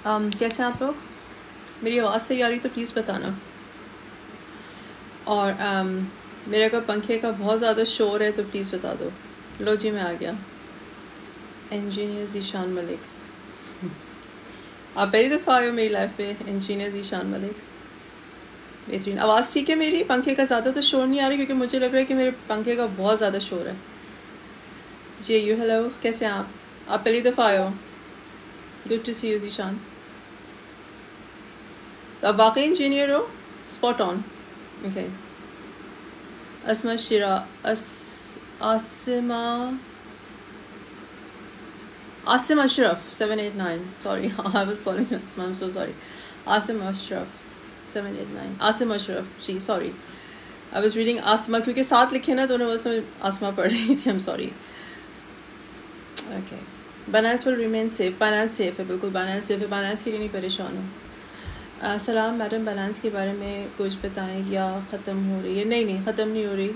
कैसे हैं आप लोग? मेरी आवाज़ सही आ रही तो प्लीज़ बताना। और मेरे अगर पंखे का बहुत ज़्यादा शोर है तो प्लीज़ बता दो। लो जी, मैं आ गया। इंजीनियर ज़ीशान मलिक, आप पहली दफ़ा आए हो मेरी लाइफ में। इंजीनियर ज़ीशान मलिक, बेहतरीन। आवाज़ ठीक है मेरी? पंखे का ज़्यादा तो शोर नहीं आ रही? क्योंकि मुझे लग रहा है कि मेरे पंखे का बहुत ज़्यादा शोर है। जी यू हेलो, कैसे हैं आप? पहली दफ़ा आए हो? Good to see you Zeeshan. तो आप वाकई इंजीनियर हो? Spot on. ओके। असमा शिरा Asima Asim Ashraf 789. Sorry, I was calling Asma. I'm so sorry. Asim Ashraf 789. Asim Ashraf. Ji sorry. I was reading Asma क्योंकि साथ लिखे ना दोनों बस में आसमा पढ़ रही थी. I'm sorry. Okay. Binance will remain safe. Binance safe है, बिल्कुल Binance safe है. Binance के लिए नहीं परेशान हो. सलाम मैडम, बैलेंस के बारे में कुछ बताएं या ख़त्म हो रही है? नहीं ख़त्म नहीं हो रही.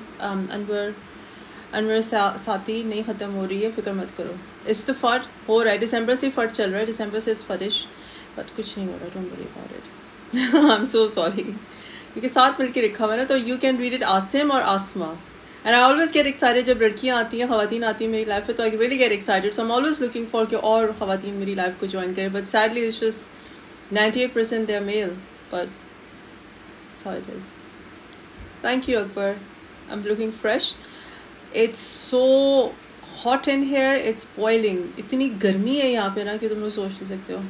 अनवर साथी नहीं ख़त्म हो रही है, फिक्र मत करो. इस तो फट हो रहा है, दिसंबर से फट चल रहा है. दिसंबर से फटिश, बट कुछ नहीं हो रहा. Don't worry about it. I am so sorry. क्योंकि साथ मिलके रखा हुआ है ना, तो you can read it Asim और Asma. And I always get excited जब लड़कियाँ आती हैं, ख़वातीन आती हैं मेरी लाइफ में, तो I really get excited. So I am always looking for कि और ख़वातीन मेरी लाइफ को ज्वाइन करें. But sadly it's just 98% they are male. But that's how it is. Thank you, Akbar. I'm looking fresh. It's so hot in here. It's boiling. इतनी गर्मी है यहाँ पे ना कि तुम लोग सोच नहीं सकते हो.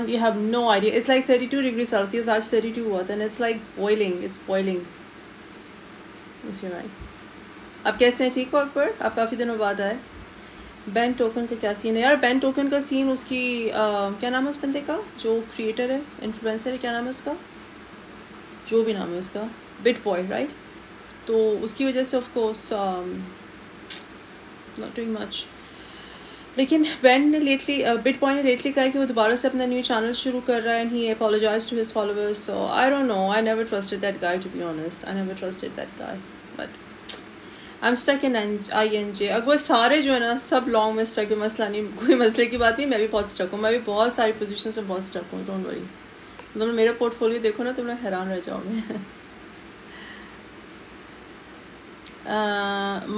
You have no idea. It's like 32 degrees Celsius. आज 32 हुआ था and it's like boiling. It's boiling. Yes, you're right. आप कैसे हैं? ठीक हो अकबर? आप काफ़ी दिनों बाद आए. बैन टोकन का क्या सीन है यार? बैन टोकन का सीन उसकी क्या नाम है उस बंदे का जो क्रिएटर है, इन्फ्लुएंसर है, क्या नाम है उसका? जो भी नाम है उसका, बिट बॉय राइट. तो उसकी वजह से of course not doing much. लेकिन बैन ने लेटली बिट बॉय ने लेटली कहा कि वो दोबारा से अपना न्यू चैनल शुरू कर रहा है and he apologise to his followers. So I don't know, I never trusted that guy to be honest. I never trusted that guy. But I am stuck in INJ. अगर सारे जो है ना सब लॉन्ग में स्टक है. मसला नहीं, कोई मसले की बात नहीं. मैं भी बहुत स्टक हूँ. मैं भी बहुत सारी पोजीशन में बहुत स्टक हूँ. Don't worry. तुम मेरा पोर्टफोलियो देखो ना, तुम लोग हैरान रह जाओगे.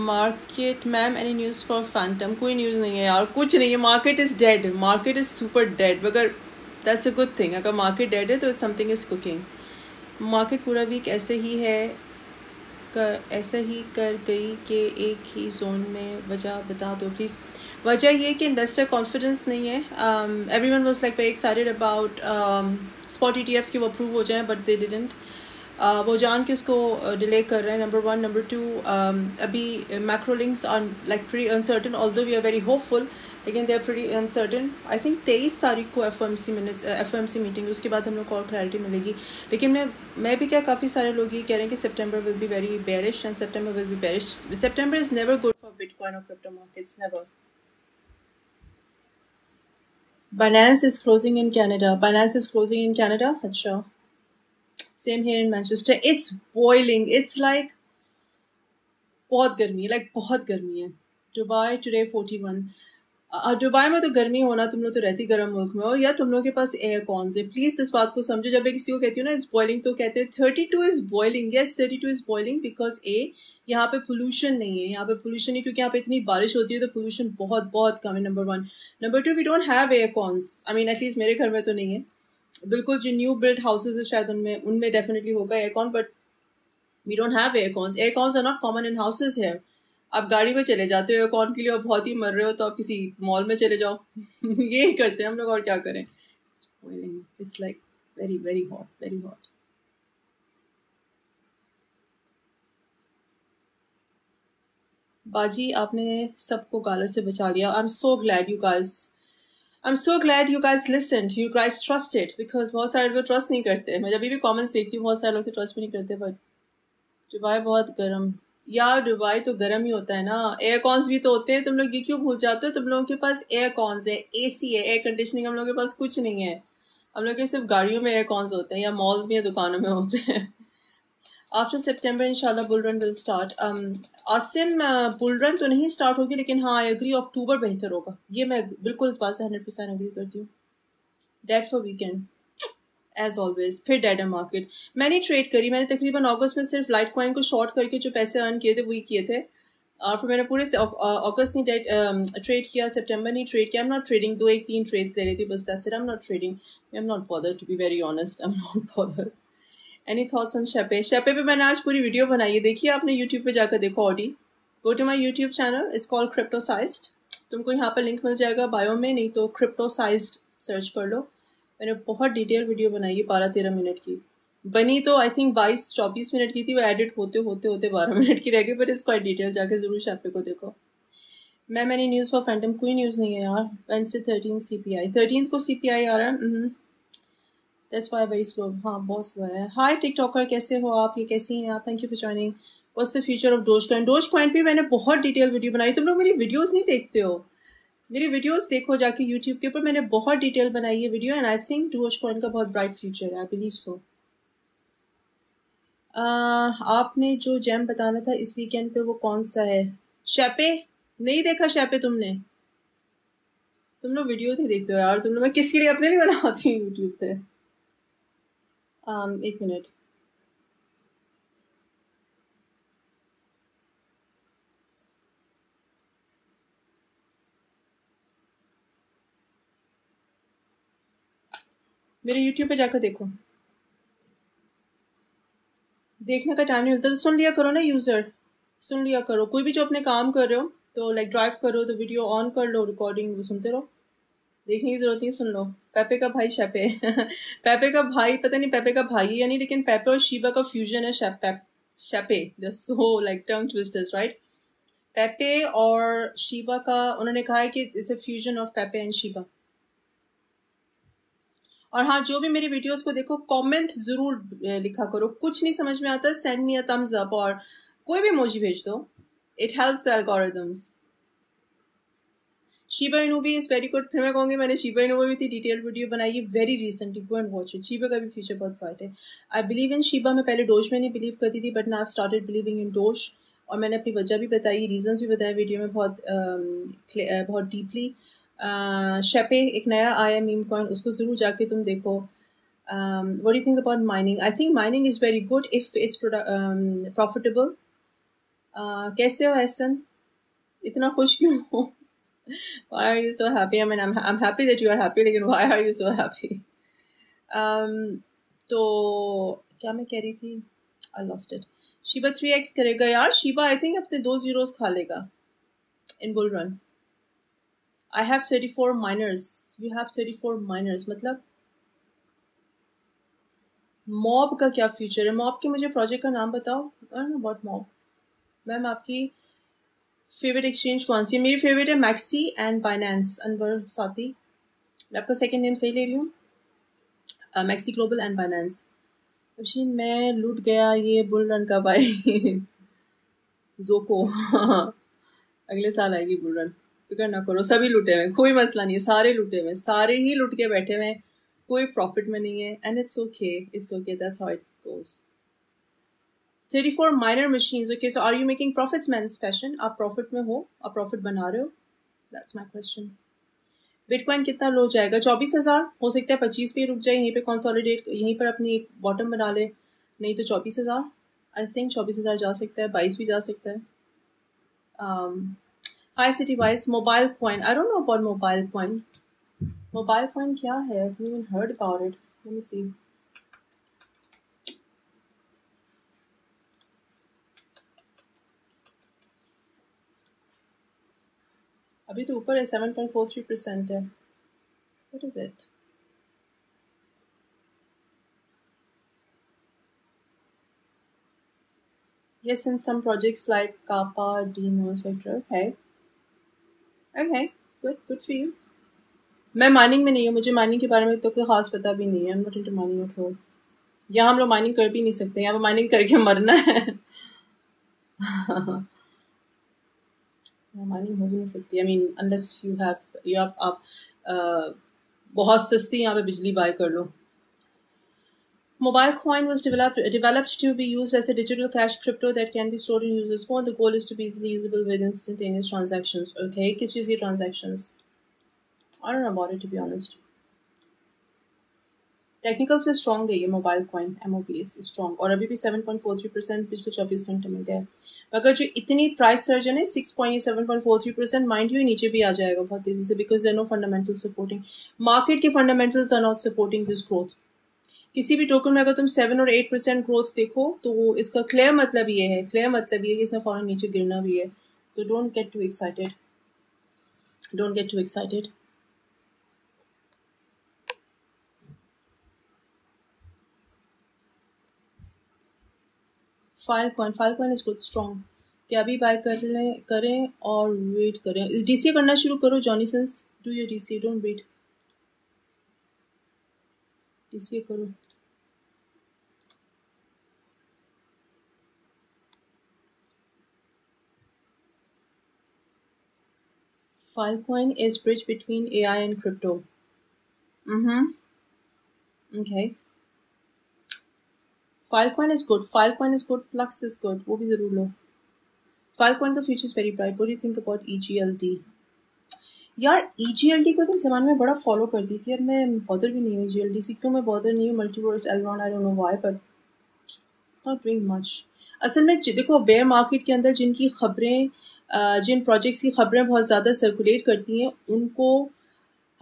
Market ma'am, any news for Phantom? कोई न्यूज़ नहीं है यार, कुछ नहीं है. Market is dead. Market is super dead. मगर दैट्स अ गुड थिंग. अगर मार्केट डेड है तो समथिंग इज़ कुकिंग. मार्केट पूरा वीक ऐसे ही है, ऐसा ही कर गई कि एक ही जोन में. वजह बता दो प्लीज़. वजह ये कि इन्वेस्टर कॉन्फिडेंस नहीं है. Everyone was like very excited about spot ETFs कि वो अप्रूव हो जाएं, बट दे डिडंट. वो जान के उसको डिले कर रहे हैं. नंबर 1. नंबर 2, अभी macro links are like pretty uncertain. Although we are very hopeful, लेकिन they are pretty uncertain. I think 23 तारीख को FOMC मीटिंग, उसके बाद हम लोग को और क्लैरिटी मिलेगी. लेकिन मैं भी क्या, काफ़ी सारे लोग ये कह रहे हैं कि सितंबर will be very bearish and सितंबर विल बी बेरिश. सितंबर is never good for bitcoin और crypto markets, never. Binance is closing in Canada. Binance is closing in Canada. अच्छा. Same here in Manchester. It's boiling. It's like बहुत गर्मी है. Like बहुत गर्मी है. Dubai today 41. दुबई में तो गर्मी होना, तुम लोग तो रहती गर्म मुल्क में हो, या तुम लोग के पास एयर कॉन्स है. प्लीज इस बात को समझो. जब मैं किसी को कहती हूँ ना इज बॉइलिंग, तो कहते हैं 32 is boiling. Yes, 32 is boiling because यहाँ पे पोल्यूशन नहीं है. यहाँ पे पोल्यूशन नहीं क्योंकि यहाँ पे इतनी बारिश होती है, तो पोल्यूशन बहुत बहुत कम है. Number 1. Number 2, we don't have air cons. I mean at least मेरे घर में तो नहीं है. बिल्कुल जो न्यू बिल्ड हाउसेज है शायद उनमें डेफिनेटली होगा air con, but we don't have air cons. Air cons are not common in houses here. आप गाड़ी में चले जाते हो एयरकॉन के लिए और बहुत ही मर रहे हो तो आप किसी मॉल में चले जाओ. ये करते हैं हम लोग, और क्या करें. It's like very very hot, very hot. बाजी, आपने सबको गालिब से बचा लिया. आई am so glad you guys. I am so glad you guys listened. You guys trusted, because बहुत सारे लोग ट्रस्ट नहीं करते. मैं जब भी कमेंट्स देखती हूँ बहुत सारे लोग तो ट्रस्ट भी नहीं करते. बट दुबई बहुत गर्म. यार दुबई तो गर्म ही होता है ना. एयर कॉन्स भी तो होते हैं. तुम लोग ये क्यों भूल जाते हो? तुम लोगों के पास एयर कॉन्स है, AC है, एयर कंडीशनिंग. हम लोगों के पास कुछ नहीं है. हम लोग के सिर्फ गाड़ियों में एयर कॉन्स होते हैं, या मॉल्स में या दुकानों में होते हैं. आफ्टर सितंबर इंशाल्लाह bull run will start. Asim, bull run तो नहीं स्टार्ट होगी, लेकिन हाँ आई एग्री अक्टूबर बेहतर होगा. ये मैं बिल्कुल इस बात से 100% एग्री करती हूँ. Dead for weekend as always, फिर डेड है मार्केट। मैंने ट्रेड करी, मैंने तकरीबन अगस्त में सिर्फ लाइट कॉइन को शॉर्ट करके जो पैसे अर्न किए थे वही किए थे, और फिर मैंने पूरे अगस्त नहीं ट्रेड किया, सितंबर नहीं ट्रेड किया। I am not trading, 2-3 trades ले रही थी बस, that's it. I am not trading, I am not bothered, to be very honest, I am not bothered. Any thoughts on Shepe? Shepe पे मैंने आज पूरी वीडियो बनाई है, देखिए आपने यूट्यूब पे जाकर देखो। ऑडी, go to my YouTube channel, it's called Cryptosized. तुमको यहाँ पर लिंक मिल जाएगा बायो में, नहीं तो क्रिप्टोसाइज्ड सर्च कर लो। मैंने बहुत डिटेल वीडियो बनाई है, 12-13 मिनट की बनी, तो आई थिंक 22-24 मिनट की थी, वो एडिट होते होते होते 12 मिनट की रह गई, बट इस क्वाइट डिटेल, जाके जरूर शेपे को देखो। मैंने न्यूज़ फॉर फैंटम, कोई न्यूज़ नहीं है यार। वेडनेसडे 13 CPI, 13 को CPI आ रहा है। दैट्स व्हाई वेरी स्लो, हाँ बहुत स्लो है। हाय टिकटॉकर, कैसे हो आप? ये कैसी हैं आप? Thank you for joining. What's the future of dose coin? Dose coin पे मैंने बहुत डिटेल वीडियो बनाई, तुम लोग मेरी वीडियोस नहीं देखते हो। मेरी वीडियोस देखो जाके यूट्यूब के ऊपर, मैंने बहुत डिटेल बनाई है video, and I think dose coin का बहुत ब्राइट फ्यूचर है, आई बिलीव सो। आपने जो जेम बताना था इस वीकेंड पे, वो कौन सा है? शैपे? नहीं देखा शैपे तुमने? तुम लोग वीडियो नहीं देखते हो यार, तुम लोग, मैं किसके लिए अपने लिए बनाती हूँ यूट्यूब पे। एक मिनट, मेरे यूट्यूब पे जाकर देखो। देखने का टाइम नहीं मिलता तो सुन लिया करो ना यूजर, सुन लिया करो। कोई भी जो अपने काम कर रहे हो, तो लाइक ड्राइव कर रहे हो तो वीडियो ऑन कर लो, रिकॉर्डिंग सुनते रहो, देखने की जरूरत नहीं, सुन लो। पेपे का भाई शेपे पेपे का भाई, पता नहीं पेपे का भाई है या नहीं, लेकिन पेपे और शीबा का फ्यूजन है Shepe, so like tongue twisters, right? Pepe और शीबा का उन्होंने कहा है कि it's a fusion of Pepe and Shiba. और हाँ, जो भी मेरी वीडियोस को देखो, कमेंट जरूर लिखा करो। कुछ नहीं समझ में आता, send me a thumbs up और कोई भी इमोजी भेज दो, it helps the algorithms. Shiba Inu is very good. फिर मैं कहूँगी, मैंने शीबा इनू भी थी डिटेल वीडियो बनाई है very recently, go and watch it. Shiba का भी फ्यूचर बहुत ब्राइट है। I believe in Shiba. मैं पहले डोज में नहीं बिलीव करती थी, but now I started believing in Doge, और मैंने अपनी वजह भी बताई, रीजंस भी बताए वीडियो में बहुत बहुत डीपली। शेपे एक नया आया मीम कॉइन, उसको जरूर जाके तुम देखो। What do you think about mining? I think mining is very good if it's profitable. कैसे हो एहसन? इतना खुश क्यों हो? Why are you so happy? I mean, I'm happy that you are happy, लेकिन why are you so happy? तो क्या मैं कह रही थी? I lost it. Sheeba 3x करेगा यार। शीबा आई थिंक अपने 2 zeros खा लेगा in bull run. I have 34 miners. You have 34 miners. मतलब मॉब का क्या फ्यूचर है? मॉब के मुझे प्रोजेक्ट का नाम बताओ। अबाउट मॉब, मैम आपकी फेवरेट एक्सचेंज कौन सी है? मेरी फेवरेट है मैक्सी एंड बाइनेंस। अनवर साथी, मैं आपका सेकंड नेम सही ले रही हूँ? Maxi global and Binance. Machine में लूट गया ये बुल रन का भाई जोको अगले साल आएगी बुल रन, फिक्र ना करो, सभी लूटे हुए, कोई मसला नहीं है, सारे लूटे हुए, सारे ही लूट के बैठे हुए, कोई प्रॉफिट में नहीं है, and it's okay, that's how it goes. 34 miner machines, okay, so are you making profits man fashion? आप प्रॉफिट में हो, आप प्रॉफिट बना रहे हो? That's my question. बिटकॉइन कितना लो जाएगा? 24,000 हो सकता है, 25 पे रुक जाए, यहीं पे कंसोलिडेट, यहीं पर अपनी बॉटम बना ले, नहीं तो 24,000, आई थिंक 24,000 जा सकता है, 22 भी जा सकता है। हाई सिटी वाइस, mobile coin, I don't know about mobile coin. Mobile coin क्या है? I haven't even heard about it, let me see. अभी तो ऊपर है, 7.43% है। What is it? Yes, in some projects like Kappa, Dino, etc. Okay. Okay. Good for you. मैं mining में नहीं हूँ, मुझे माइनिंग के बारे में तो कोई खास पता भी नहीं है। I'm not into mining at all. यहाँ हम लोग माइनिंग कर भी नहीं सकते, यहाँ पे माइनिंग करके मरना है माइनिंग हो भी नहीं सकती। I mean, unless you have, you आप बहुत सस्ती यहाँ पे बिजली बाय कर लो। Mobile coin was developed to be used as a digital cash crypto that can be stored in user's phone. The goal is to be easily usable with instantaneous transactions. Okay, किस चीज़ की transactions? I don't know about it, to be honest. Technicals में strong है ये mobile coin MOBS strong, और अभी भी 7.43% पिछले 24 घंटे में गया है। मगर जो इतनी प्राइस सर्ज है ना 7.43%, माइंड यू नीचे भी आ जाएगा बहुत तेजी से, because there no fundamental supporting, market के fundamentals are not supporting this growth. किसी भी टोकन में अगर तुम 7 और 8% ग्रोथ देखो तो इसका क्लियर मतलब ये है, कि इसने फौरन नीचे गिरना भी है। तो don't get to excited, don't get to excited. File coin is good strong, क्या अभी बाय करें और वेट करें? DCA करना शुरू करो जॉनीसंस, do your DCA, don't wait, DCA करो। Filecoin is bridge between AI and crypto. Okay. Filecoin is good. Filecoin is good. Flux is good. वो भी जरूर लो। Filecoin का future is very bright. What do you think about EGLD? यार EGLD को तुम ज़माने में बड़ा फॉलो करती थी, अब मैं बॉदर भी नहीं हूँ EGLD से। क्यों मैं बॉदर नहीं हूँ? Multiverse, Elrond, I don't know why, but it's not doing much. असल में देखो बेयर मार्केट के अंदर जिनकी खबरें, जिन प्रोजेक्ट्स की खबरें बहुत ज़्यादा सर्कुलेट करती हैं उनको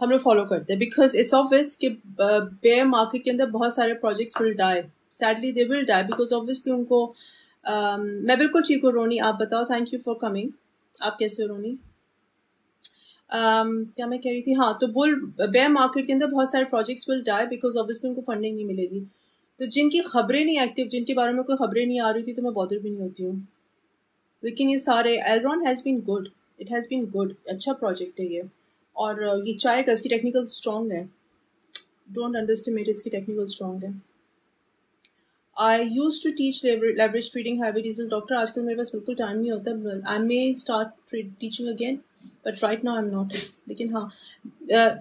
हम लोग फॉलो करते हैं, बिकॉज इट्स ऑब्वियस कि बेयर मार्केट के अंदर बहुत सारे projects will die, sadly they will die, because obviously उनको मैं बिल्कुल ठीक हूँ रोनी, आप बताओ, थैंक यू फॉर कमिंग, आप कैसे हो रोनी? क्या मैं कह रही थी, हाँ, तो बेयर मार्केट के अंदर बहुत सारे projects will die because obviously उनको फंडिंग नहीं मिलेगी। तो जिनकी खबरें नहीं एक्टिव, जिनके बारे में कोई खबरें नहीं आ रही थी, तो मैं बॉदर भी नहीं होती हूँ। लेकिन ये सारे Elrond has been good, it has been good, अच्छा प्रोजेक्ट है ये, और ये चाहेगा, इसकी टेक्निकल स्ट्रॉन्ग है, डोंट अंडरस्टिमेट, इसकी टेक्निकल स्ट्रॉन्ग है। I use to teach leverage trading heavy diesel doctor, आजकल मेरे पास बिल्कुल टाइम नहीं होता, I may start teaching again, but right now I am not. लेकिन हाँ,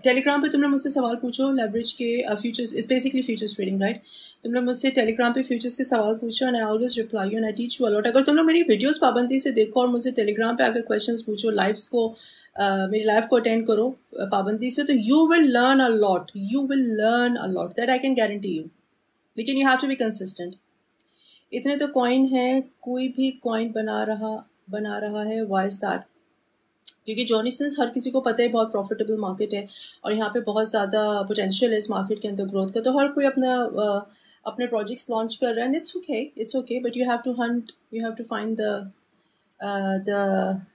टेलीग्राम पे तुमने मुझसे सवाल पूछो लेवरेज के, futures is basically futures trading, right? तुमने मुझसे टेलीग्राम पे फ्यूचर्स के सवाल पूछो and I always reply you and I teach you a lot. अगर तुम लोग मेरी वीडियोस पाबंदी से देखो और मुझसे टेलीग्राम पे आकर क्वेश्चंस पूछो, लाइव्स को मेरी लाइव को अटेंड करो पाबंदी से, तो you will learn a lot, you will learn a lot, that I can guarantee you. लेकिन you have to be consistent. इतने तो कॉइन है, कोई भी कॉइन बना रहा है, व्हाई इज दैट? क्योंकि जॉनीसंस हर किसी को पता है बहुत प्रॉफिटेबल मार्केट है और यहाँ पे बहुत ज़्यादा पोटेंशियल है इस मार्केट के अंदर ग्रोथ का, तो हर कोई अपने प्रोजेक्ट्स लॉन्च कर रहा है, it's okay, but you have to hunt, you have to find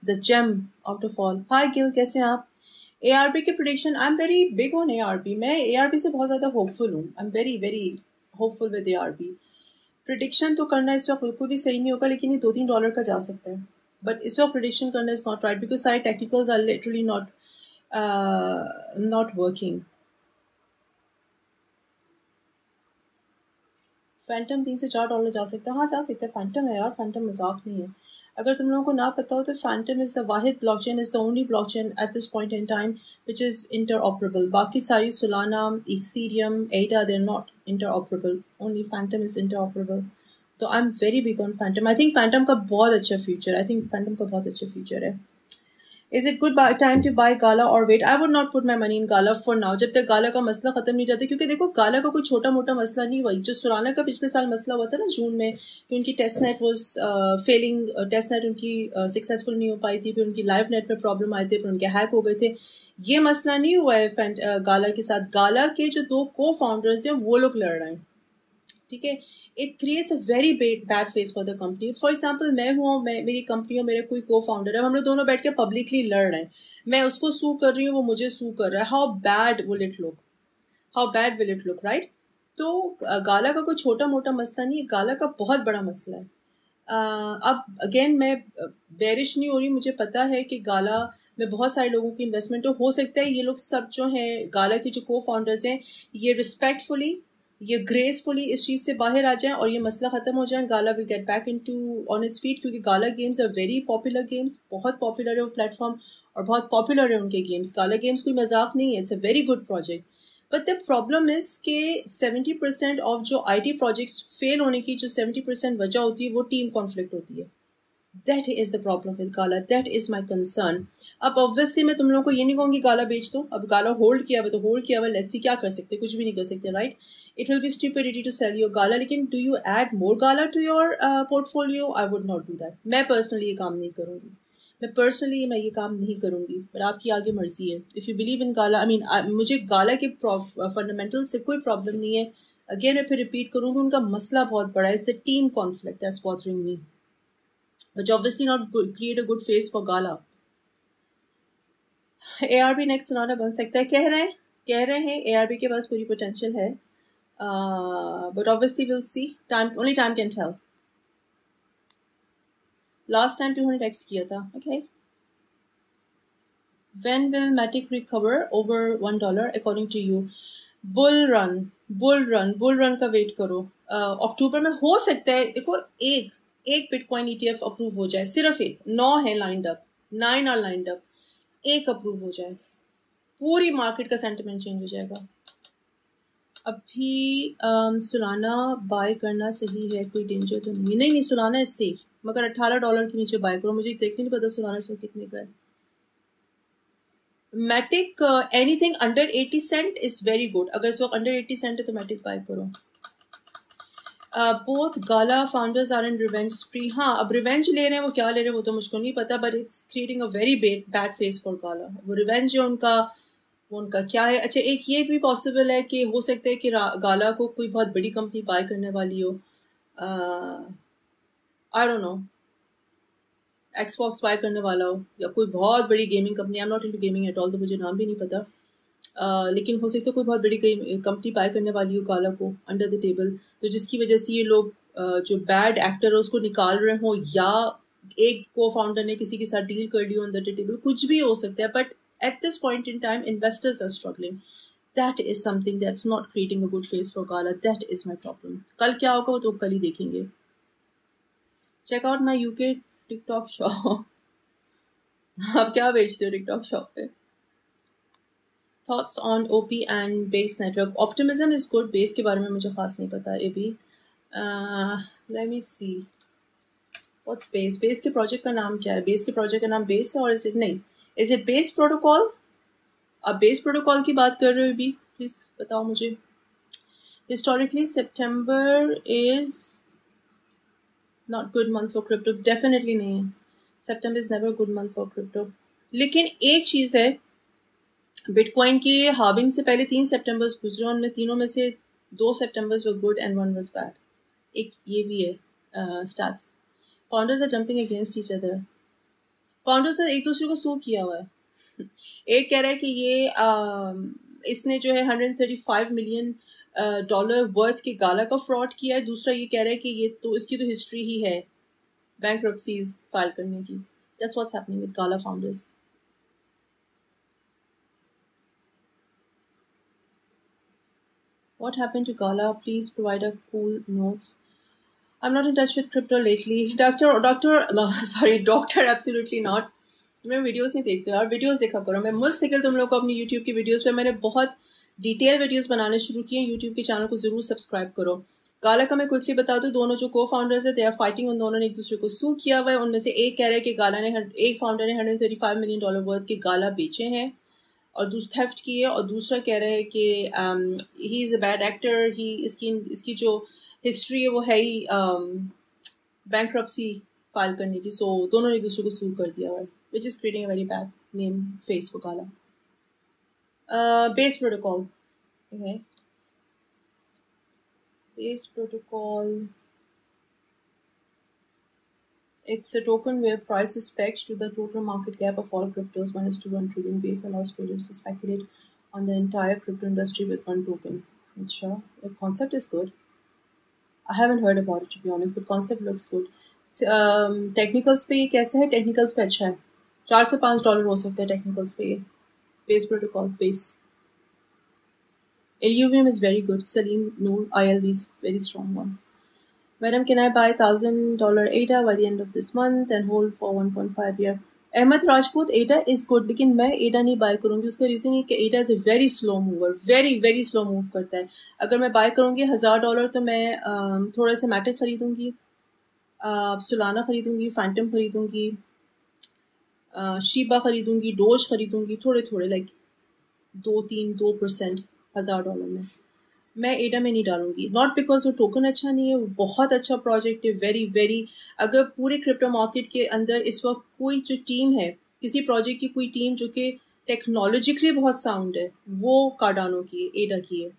the gem out of all. Hi Gill, कैसे हैं आप? ARB के prediction, I am very big on ARB, मैं ARB से बहुत ज़्यादा होपफुल हूँ, I am very very hopeful with ARB। Prediction तो करना इस वक्त बिल्कुल भी सही नहीं होगा, लेकिन ये $2-3 का जा सकता है, बट इस वक्त प्रिडिक्शन करना इज नॉट राइट, बिकॉज सारे technicals are literally not working. Fantom $3 से $4 जा सकता है, हाँ जा सकता है, फैंटम है यार, फैंटम मजाक नहीं है। अगर तुम लोगों को ना पता हो तो फैंटम इज द वाहिद blockchain, is the only blockchain at this point in time which is interoperable. बाकी सारी Solana, Ethereum, Ada, they are not interoperable, only Fantom is interoperable. तो I am very big on Fantom, I think Fantom का बहुत अच्छा future, आई think Fantom का बहुत अच्छा future है। Is it good time to buy Gala और wait? I would not put my money in Gala for now, जब तक गाला का मसला खत्म नहीं जाता, क्योंकि देखो गाला का कोई छोटा मोटा मसला नहीं हुआ, जो सोलाना का पिछले साल मसला हुआ था ना जून में, कि उनकी test net was failing, test net उनकी सक्सेसफुल नहीं हो पाई थी, फिर उनकी लाइव नेट में प्रॉब्लम आए थे, फिर उनके हैक हो गए थे। ये मसला नहीं हुआ है गाला के साथ, गाला के जो 2 को फाउंडर्स हैं वो लोग लड़ रहे हैं, ठीक है? It creates a very bad face for the company. For example मैं हूँ, मेरी कंपनी हो, मेरे कोई को फाउंडर है, हम लोग दोनों बैठ के पब्लिकली लड़ रहे हैं, मैं उसको सू कर रही हूँ, वो मुझे सू कर रहा है, how bad will it look, how bad will it look, right? तो गाला का कोई छोटा मोटा मसला नहीं है, गाला का बहुत बड़ा मसला है। अब अगेन मैं बेरिश नहीं हो रही, मुझे पता है कि गाला में बहुत सारे लोगों की इन्वेस्टमेंट हो सकता है, ये लोग सब जो हैं गाला के जो को फाउंडर्स हैं, ये रिस्पेक्टफुली, ये ग्रेसफुली इस चीज़ से बाहर आ जाएं और ये मसला ख़त्म हो जाए, Gala will get back into on its feet, क्योंकि Gala games are very popular games, बहुत पॉपुलर है वो प्लेटफॉर्म और बहुत पॉपुलर है उनके गेम्स। गाला गेम्स कोई मजाक नहीं है, it's a very good project, but the problem is के 70% ऑफ जो IT प्रोजेक्ट्स फेल होने की जो 70% वजह होती है वो टीम कॉन्फ्लिक्ट होती है। That is the problem with gala, that is my concern. अब ऑब्वियसली मैं तुम लोगों को ये नहीं कहूँगी गाला बेच दो, अब गाला होल्ड किया हुआ तो होल्ड किया हुआ, लेट्स सी क्या कर सकते, कुछ भी नहीं कर सकते, right. It will be stupidity to sell your Gala, लेकिन do you add more Gala to your portfolio? I would not do that. मैं पर्सनली ये काम नहीं करूँगी, मैं ये काम नहीं करूँगी, पर आपकी आगे मर्जी है. If you believe in gala, I mean मुझे गाला के फंडामेंटल से कोई प्रॉब्लम नहीं है. अगेन मैं फिर रिपीट करूँगी, उनका मसला बहुत बड़ा है, it's the team conflict that's bothering me, which obviously not good, create a good face for Gala. ARB next सुनाना बन सकता है, कह रहे हैं ARB के पास पूरी पोटेंशियल है, but obviously we'll see. Only time can tell. Last time 200x किया था. Okay. When will Matic recover over $1 according to you? Bull run का वेट करो. अक्टूबर में हो सकता है, देखो एक बिटकॉइन ETF अप्रूव हो जाए, सिर्फ एक, 9 है lined up, 9 are lined up, एक अप्रूव हो जाए, पूरी मार्केट का सेंटिमेंट चेंज हो जाएगा. अभी सुलाना बाय करना सही है, कोई डेंजर तो नहीं. सुलाना इज सेफ, मगर $18 के नीचे बाय करो. मुझे एग्जैक्टली नहीं पता सुलाना सो कितने का है. Matic anything under 80 cent is very good. अगर इस वक्त अंडर 80 सेंट है तो मैटिक बाय करो. Both Gala founders are in revenge spree. हाँ, अब रिवेंज ले रहे हैं, वो क्या ले रहे हैं वो तो मुझको नहीं पता, but it's creating a very bad face for Gala. वो रिवेंज है उनका क्या है. अच्छा, एक ये भी पॉसिबल है कि हो सकता है कि गाला को कोई बहुत बड़ी कंपनी बाय करने वाली हो. I don't know, Xbox buy करने वाला हो या कोई बहुत बड़ी gaming company. I am not into gaming at all, तो मुझे नाम भी नहीं पता. लेकिन हो सकता है कोई बहुत बड़ी कंपनी बाय करने वाली हो गाला को अंडर द टेबल, तो जिसकी वजह से ये लोग जो बैड एक्टर है उसको निकाल रहे हो, या एक को फाउंडर ने किसी के साथ डील कर ली अंडर द टेबल, कुछ भी हो सकता है. But at this point in time investors are struggling. That is something that's not creating a good face for Gala. That is my problem. कल क्या होगा वो तो कल ही देखेंगे. Check out my UK TikTok shop. आप क्या बेचते हो टिकटॉक शॉप पे? Thoughts on OP and base network. Optimism is good. Base के बारे में मुझे खास नहीं पता ये भी. Let me see. What's base? Base के प्रोजेक्ट का नाम क्या है? Base के प्रोजेक्ट का नाम base है, और is it नहीं? Is it base protocol? आप base protocol की बात कर रहे हो भी? Please बताओ मुझे. Historically, September is not good month for crypto. Definitely नहीं है. September is never a good month for crypto. लेकिन एक चीज़ है, बिटकॉइन के हाविंग से पहले 3 सितंबर्स गुजरे, उनमें तीनों में से 2 Septembers were good and 1 was bad. एक ये भी है stats. Founders are jumping against each other. Founders ने एक दूसरे को सू किया हुआ है. एक कह रहा है कि ये इसने जो है $135 मिलियन वर्थ के गाला का फ्रॉड किया है. दूसरा ये कह रहा है कि ये तो इसकी तो हिस्ट्री ही है बैंक्रप्सीज फाइल करने की. That's what's happening with gala founders. What happened to Gala? Please provide a cool notes. I'm not in touch with crypto lately. Doctor, absolutely not. मैं वीडियोस नहीं देखती यार. वीडियोस देखा करो. मैं मुस्तकिल तुम लोग को अपनी यूट्यूब की वीडियोस पे, मैंने बहुत डिटेल वीडियोस बनाने शुरू किए हैं. यूट्यूब के चैनल को जरूर सब्सक्राइब करो. गाला का मैं क्विकली बता दूं, दोनों जो को फाउंडर्स है दे आर फाइटिंग. उन दोनों ने एक दूसरे को सू किया हुआ है. उनमें से एक कह रहा है कि गाला ने, एक फाउंडर ने $135 मिलियन वर्थ के गाला बेचे हैं और थेफ्ट की है, और दूसरा कह रहा है कि he is a bad actor. इसकी जो हिस्ट्री है वो है ही बैंक्रप्सी फाइल करने की. सो दोनों ने एक दूसरे को सू कर दिया हुआ है, which is creating a very bad name face for gala. Base protocol. Base protocol, it's a token where price is pegged to the total market cap of all cryptos. 1:1 trillion. Base allows traders to speculate on the entire crypto industry with one token. Sure, the concept is good. I haven't heard about it to be honest, but concept looks good. Technicals पे ये कैसे है? Technicals पे अच्छा है. $4 से $5 हो सकते हैं टेक्निकल्स पे. ये base protocol base. Illuvium is very good. Salim Noor ILV is very strong one. Madam, can I buy $1,000 ADA by the end of this month and hold for 1.5 year? Ahmed Rajput, ADA is good, लेकिन मैं ADA नहीं bye करूंगी. उसका reason है कि ADA is a very slow mover, very slow move करता है. अगर मैं बाय करूंगी $1,000 तो मैं थोड़ा सा मैटिक खरीदूंगी, सोलाना खरीदूंगी, फैंटम खरीदूंगी, शीबा खरीदूंगी, डोज खरीदूंगी, थोड़े थोड़े लाइक 2% $1000 में। मैं एडा में नहीं डालूंगी, नॉट बिकॉज वो टोकन अच्छा नहीं है, वो बहुत अच्छा प्रोजेक्ट है, वेरी वेरी। अगर पूरे क्रिप्टो मार्केट के अंदर इस वक्त कोई जो टीम है, किसी प्रोजेक्ट की कोई टीम जो कि टेक्नोलॉजिकली बहुत साउंड है, वो कार्डानो की है, एडा की है।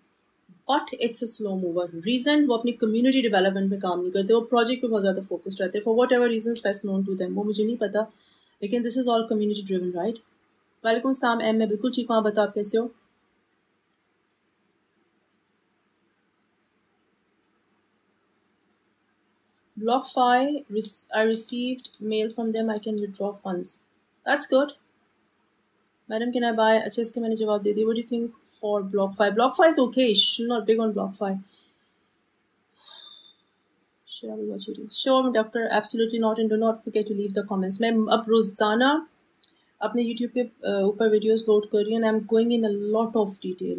But it's a slow mover. Reason, वो अपनी कम्युनिटी डेवलपमेंट पे काम नहीं करते, वो प्रोजेक्ट पे बहुत ज़्यादा फोकस्ड रहते हैं, for whatever reason best known to them, वो मुझे नहीं पता, लेकिन this is all community driven, right. वालेकुम अस्सलाम एम, मैं बिल्कुल ठीक हूँ, आप बताओ आप कैसे हो। BlockFi, I received mail from them, I can withdraw funds. That's good. Madam, can I buy? अच्छा, इसके मैंने जवाब दे दिया. What do you think for BlockFi? BlockFi is okay. I'm not big on BlockFi. Should I be watching it? Sure, doctor. Absolutely not. And do not forget to leave the comments. मैं अब रोजाना अपने YouTube के ऊपर videos load कर रही हूँ, and I'm going in a lot of detail,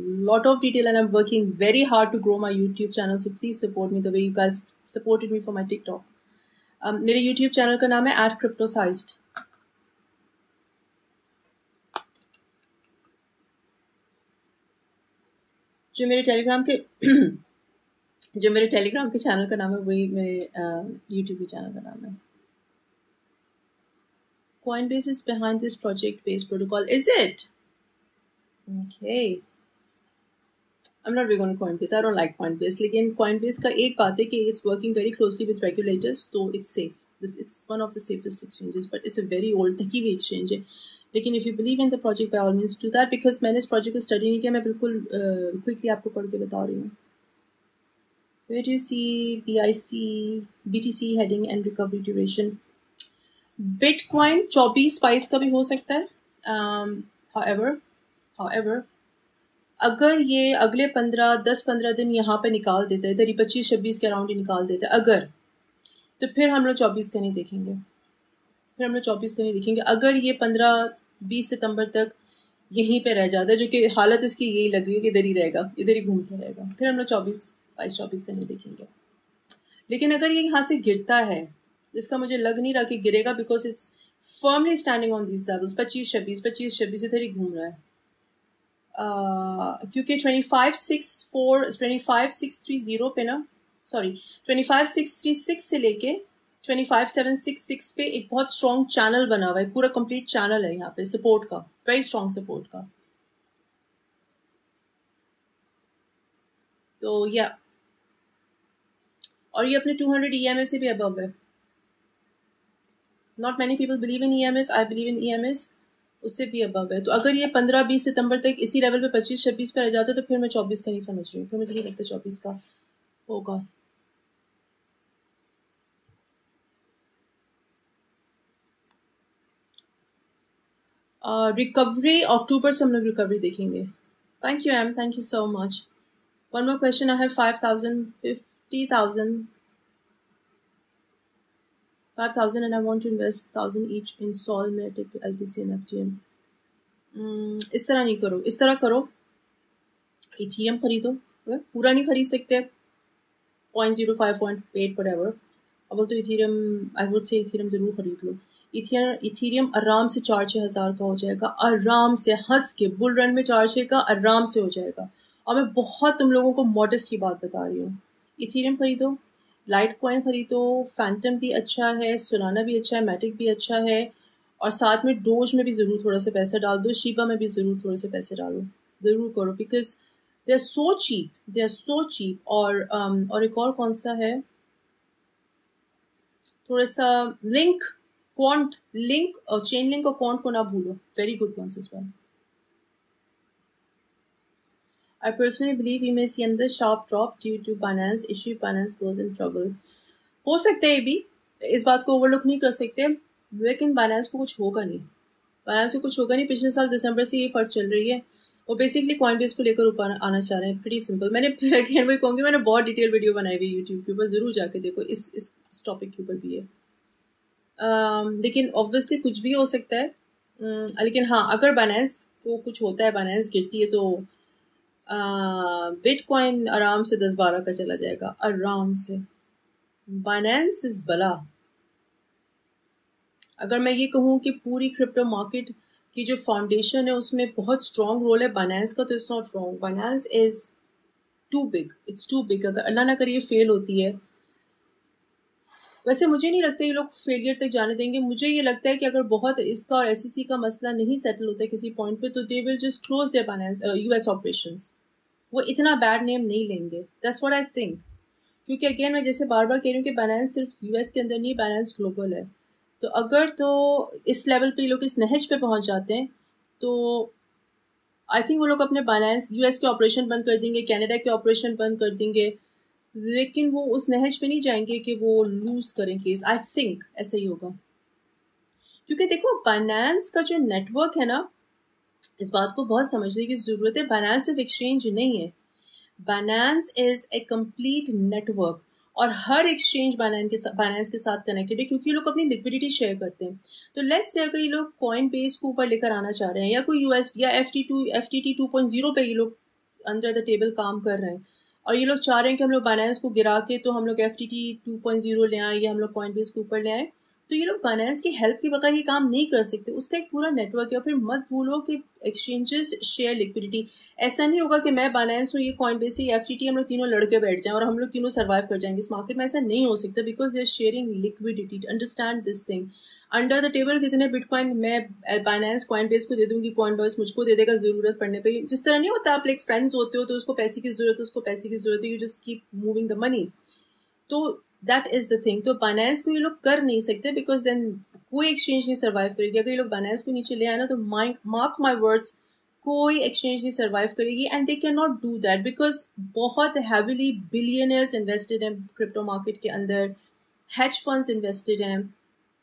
and I'm working very hard to grow my YouTube channel. So please support me the way you guys supported me for my TikTok. मेरे YouTube channel का नाम है @cryptosized. जो मेरे Telegram के channel का नाम है, वही मेरे YouTube के चैनल का नाम है. Coinbase is behind this project-based protocol. Is it? Okay. I'm not big on Coinbase. I don't like Coinbase. लेकिन Coinbase का एक बात है कि it's working very closely with regulators, so it's safe. It's one of the safest exchanges, but it's a very old थकी हुई exchange है. लेकिन if you believe in the project, by all means do that, because मैंने इस project को study नहीं किया, मैं बिल्कुल quickly आपको पढ़ के बता रही हूँ. Where do you see BTC heading and recovery duration? Bitcoin 24-22 का भी हो सकता है. However, अगर ये अगले 10-15 दिन यहाँ पे निकाल देते हैं, 25-26 के अराउंड ही निकाल देते हैं अगर, तो फिर हम लोग 24 का नहीं देखेंगे. अगर ये 15-20 सितंबर तक यहीं पे रह जाता है, जो कि हालत इसकी यही लग रही है कि इधर ही रहेगा, इधर ही घूमता रहेगा, फिर हम लोग 24 का नहीं देखेंगे. लेकिन अगर ये यहाँ से गिरता है, जिसका मुझे लग नहीं रहा कि गिरेगा, because it's firmly standing on these levels, 25-26 इधर ही घूम रहा है. क्योंकि 25,630 पे ना, सॉरी 25,636 से लेके 25,766 पे एक बहुत स्ट्रॉन्ग चैनल बना हुआ है, पूरा कंप्लीट चैनल है यहाँ पे सपोर्ट का, वेरी स्ट्रॉन्ग सपोर्ट का. तो या और ये अपने 200 EMA से भी अबव है. Not many people believe in EMS, I believe in EMS, उससे भी अबव है. तो अगर ये 15-20 सितंबर तक इसी लेवल पे 25-26 पे रह जाता है, तो फिर मैं 24 का नहीं समझ रही हूँ, फिर मुझे नहीं लगता 24 का होगा. रिकवरी अक्टूबर से हम लोग रिकवरी देखेंगे. Thank you M, thank you so much. One more question. I have 5,000 and I want to invest 1,000 each in Sol, Matic, LTC and FTM. इस तरह नहीं करो, इस तरह करो, इथीरियम खरीदो. पूरा नहीं खरीद सकते, 0.05 0.8 whatever. अब तो Ethereum, I would say Ethereum जरूर खरीद लो. इथीरियम आराम से 4-6 हज़ार का हो जाएगा, आराम से, हंस के. बुल रन में 4-6 का आराम से हो जाएगा. और मैं बहुत तुम लोगों को मॉडेस्ट की बात बता रही हूँ. इथीरियम खरीदो, लाइट कॉइन खरीदो, फैंटम भी अच्छा है, सोलाना भी अच्छा है, मैटिक भी अच्छा है, और साथ में डोज में भी ज़रूर थोड़ा सा पैसा डाल दो, शीबा में भी ज़रूर थोड़े से पैसे डालो, ज़रूर करो, because they are so cheap. और एक और कौन सा है, थोड़ा सा लिंक और चेन लिंक और क्वांट को ना भूलो, very good ones as well. I personally believe we may see another sharp drop due to Binance issue. Binance goes in trouble. हो सकता है भी, इस बात को ओवरलुक नहीं कर सकते, लेकिन Binance को कुछ होगा नहीं. पिछले साल दिसंबर से ये फर्क चल रही है. वो बेसिकली Coinbase को लेकर ऊपर आना चाह रहे हैं. Pretty simple. मैंने फिर अगेन वही कहूँगी, मैंने बहुत डिटेल वीडियो बनाई हुई यूट्यूब के ऊपर, जरूर जाके देखो, इस टॉपिक के ऊपर भी है. लेकिन ऑब्वियसली कुछ भी हो सकता है. लेकिन हाँ, अगर Binance को कुछ होता है, Binance गिरती है, तो बिटकॉइन आराम से 10-12 का चला जाएगा, आराम से. Binance इज बला, अगर मैं ये कहूँ कि पूरी क्रिप्टो मार्केट की जो फाउंडेशन है उसमें बहुत स्ट्रॉन्ग रोल है बाइनेंस का, तो it's not wrong. Binance is too big, it's too big. अगर अल्लाह ना करे ये फेल होती है, वैसे मुझे नहीं लगता ये लोग फेलियर तक जाने देंगे. मुझे ये लगता है कि अगर बहुत इसका और एसईसी का मसला नहीं सेटल होता है किसी पॉइंट पे, तो they will just close their Binance US operations. वो इतना बैड नेम नहीं लेंगे. That's what I think. क्योंकि अगेन मैं जैसे बार बार कह रही हूँ कि बाइनेंस सिर्फ यूएस के अंदर नहीं, बाइनेंस ग्लोबल है. तो अगर तो इस लेवल पे लोग इस नहज पे पहुंच जाते हैं, तो आई थिंक वो लोग अपने बाइनेंस यूएस के ऑपरेशन बंद कर देंगे, कनाडा के ऑपरेशन बंद कर देंगे, लेकिन वो उस नहज पे नहीं जाएंगे कि वो लूज करें केस. आई थिंक ऐसा ही होगा. क्योंकि देखो बाइनेंस का जो नेटवर्क है ना, इस बात को बहुत समझने की जरूरत है. बाइनेंस सिर्फ एक्सचेंज नहीं है. Binance is a complete network, और हर एक्सचेंज बाइनेंस के साथ कनेक्टेड है, क्योंकि ये लोग अपनी लिक्विडिटी शेयर करते हैं. तो लेट्स से अगर ये लोग कॉइन बेस को ऊपर लेकर आना चाह रहे हैं, या कोई यूएस या एफटीटी 2.0 पे ये लोग अंडर द टेबल काम कर रहे हैं, और ये लोग चाह रहे हैं कि हम लोग बाइनेंस को गिरा के तो हम लोग एफटीटी 2.0 ले आए, या हम लोग कॉइन बेस के ऊपर ले आए, तो ये लोग बाइनेंस की हेल्प के बगैर ये काम नहीं कर सकते. उसका एक पूरा नेटवर्क है. और फिर मत भूलो कि एक्सचेंजेस शेयर लिक्विडिटी. ऐसा नहीं होगा कि मैं बाइनेंस हूँ, ये कॉइन बेस है, एफटीटी, हम लोग तीनों लड़के बैठ जाएं और हम लोग तीनों सर्वाइव कर जाएंगे इस मार्केट में. ऐसा नहीं हो सकता, because they are sharing liquidity. Understand this thing. Under the table कितने बिटकॉइन मैं बाइनेंस कॉइन बेस को दे दूंगी, कॉइन बेस मुझको दे देगा जरूरत पड़ने पे. जिस तरह नहीं होता, आप लाइक फ्रेंड्स होते हो तो उसको पैसे की जरूरत है, उसको पैसे की जरूरत है, you just keep moving the money. तो दैट इज द थिंग. तो बाइनेंस को ये लोग कर नहीं सकते, बिकॉज देन कोई एक्सचेंज नहीं सर्वाइव करेगी. अगर ये लोग बाइनेंस को नीचे ले आए ना, तो मार्क माई वर्ड्स, कोई एक्सचेंज नहीं सर्वाइव करेगी. And they can not do that, because बहुत हैविली बिलियनर्स इन्वेस्टेड हैं क्रिप्टो मार्केट के अंदर, हेज फंड्स इन्वेस्टेड हैं,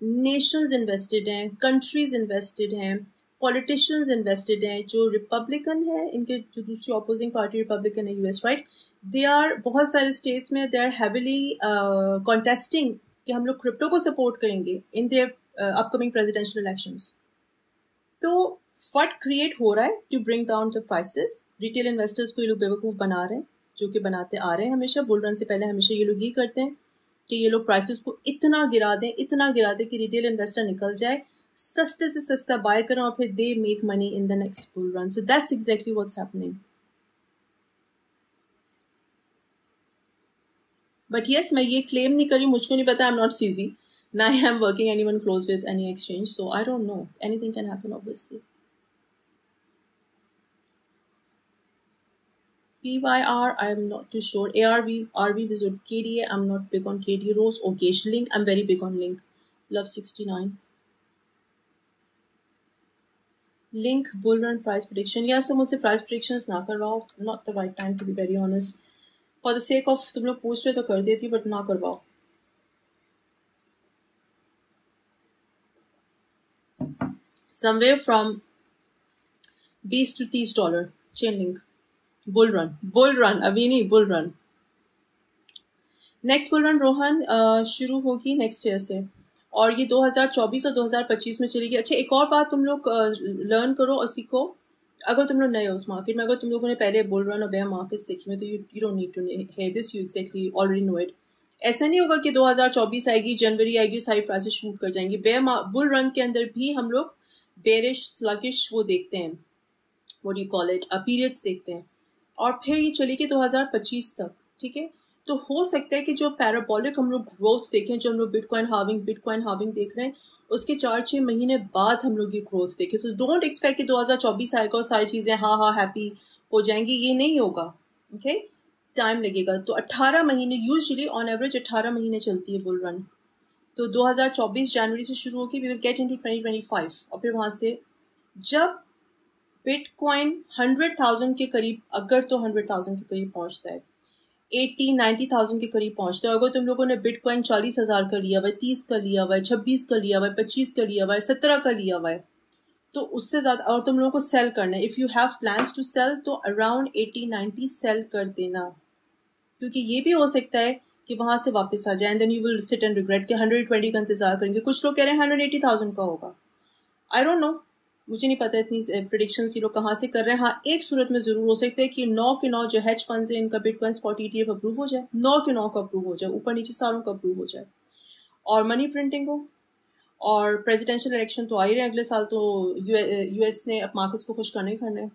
नेशंस इन्वेस्टेड हैं, कंट्रीज इन्वेस्टेड हैं, पॉलिटिशियंस इन्वेस्टेड हैं. जो रिपब्लिकन है, इनके जो दूसरी अपोजिंग पार्टी रिपब्लिकन है यूएस, राइट, दे आर बहुत सारे स्टेट्स में दे आर हैविली कॉन्टेस्टिंग कि हम लोग क्रिप्टो को सपोर्ट करेंगे in their upcoming presidential elections. तो फट क्रिएट हो रहा है to bring down the prices. Retail investors को ये लोग बेवकूफ़ बना रहे हैं, जो कि बनाते आ रहे हैं हमेशा. बुल रन से पहले हमेशा ये लोग ये करते हैं कि ये लोग प्राइसेस को इतना गिरा दें कि रिटेल इन्वेस्टर निकल जाए, सस्ते से सस्ता बाय करें, और फिर they make money in the next bull run. So that's exactly what's happening. But yes, मैं ये क्लेम नहीं करी, मुझको नहीं पता. आई एम नॉट सीजी, ना I am working anyone close with any exchange, so I don't no. Anything can happen obviously. PYR, I'm not too sure. ARV, RV was with KDA. I'm not big on KDA. Rose, okay. Link, I'm very big on Link. Love 69. Link, bull run price prediction. Yeah, so मुझसे price predictions ना करवाओ. Not the right time, to be very honest. For the sake of तुम लोग पूछ रहे तो कर देती, but ना करवाओ. Somewhere from $20 to $30 chain link. Bull run. अभी नहीं, bull run. Next bull run Rohan शुरू होगी नेक्स्ट ईयर से, और ये 2024 और 2025 में चलेगी. अच्छा, एक और बात तुम लोग लर्न करो और सीखो. अगर तुम लोग नए हो उस मार्केट में, अगर तुम लोगों ने पहले बुल रन और बेयर मार्केट सीखी में, तो you don't need to hear this, you exactly already know it. ऐसा नहीं होगा कि 2024 आएगी, जनवरी आएगी, सारी प्राइसेस शूट कर जाएंगी. बुल रन के अंदर भी हम लोग बेरिश स्लगिश वो देखते हैं, what you call it, periods देखते हैं, और फिर ये चलेगी 2025 तक. ठीक है, तो हो सकता है कि जो पैराबोलिक हम लोग ग्रोथ देखें, जो हम लोग बिटकॉइन हार्विंग देख रहे हैं, उसके 4-6 महीने बाद हम लोग ये ग्रोथ देखें. सो डोंट एक्सपेक्ट कि 2024 आएगा और सारी चीज़ें हाँ हैप्पी हो जाएंगी. ये नहीं होगा. ओके, टाइम लगेगा. तो 18 महीने, यूजुअली ऑन एवरेज 18 महीने चलती है बुल रन. तो 2024 जनवरी से शुरू होगी, वी विल गेट इनटू 2025, और फिर वहाँ से जब बिटकॉइन 100,000 के करीब, अगर तो 100,000 के करीब पहुँचता है, 80-90,000 के करीब पहुंचता है. अगर तुम लोगों ने बिटकॉइन 40,000 का लिया हुआ है, 30 का लिया हुआ है, 26 का लिया हुआ है, 25 का लिया हुआ है, 17 का लिया हुआ है, तो उससे ज़्यादा, और तुम लोगों को सेल करना है, if you have plans to sell, तो अराउंड 80-90 सेल कर देना. क्योंकि ये भी हो सकता है कि वहां से वापस आ जाए, and then you will sit and regret कि 120 का इंतजार करेंगे. कुछ लोग कह रहे हैं 180,000 का होगा. आई डोंट नो, मुझे नहीं पता इतनी प्रिडिक्शंस ये लोग कहाँ से कर रहे हैं. हाँ, एक सूरत में ज़रूर हो सकता है कि 9 के 9 जो हेज फंड्स है, इनका बिटकॉइन स्पॉट ETF अप्रूव हो जाए, 9 के 9 का अप्रूव हो जाए, ऊपर नीचे सारों का अप्रूव हो जाए, और मनी प्रिंटिंग हो, और प्रेसिडेंशियल इलेक्शन तो आ ही रहे अगले साल, तो यूएस ने अब मार्केट्स को खुश करने ही करने।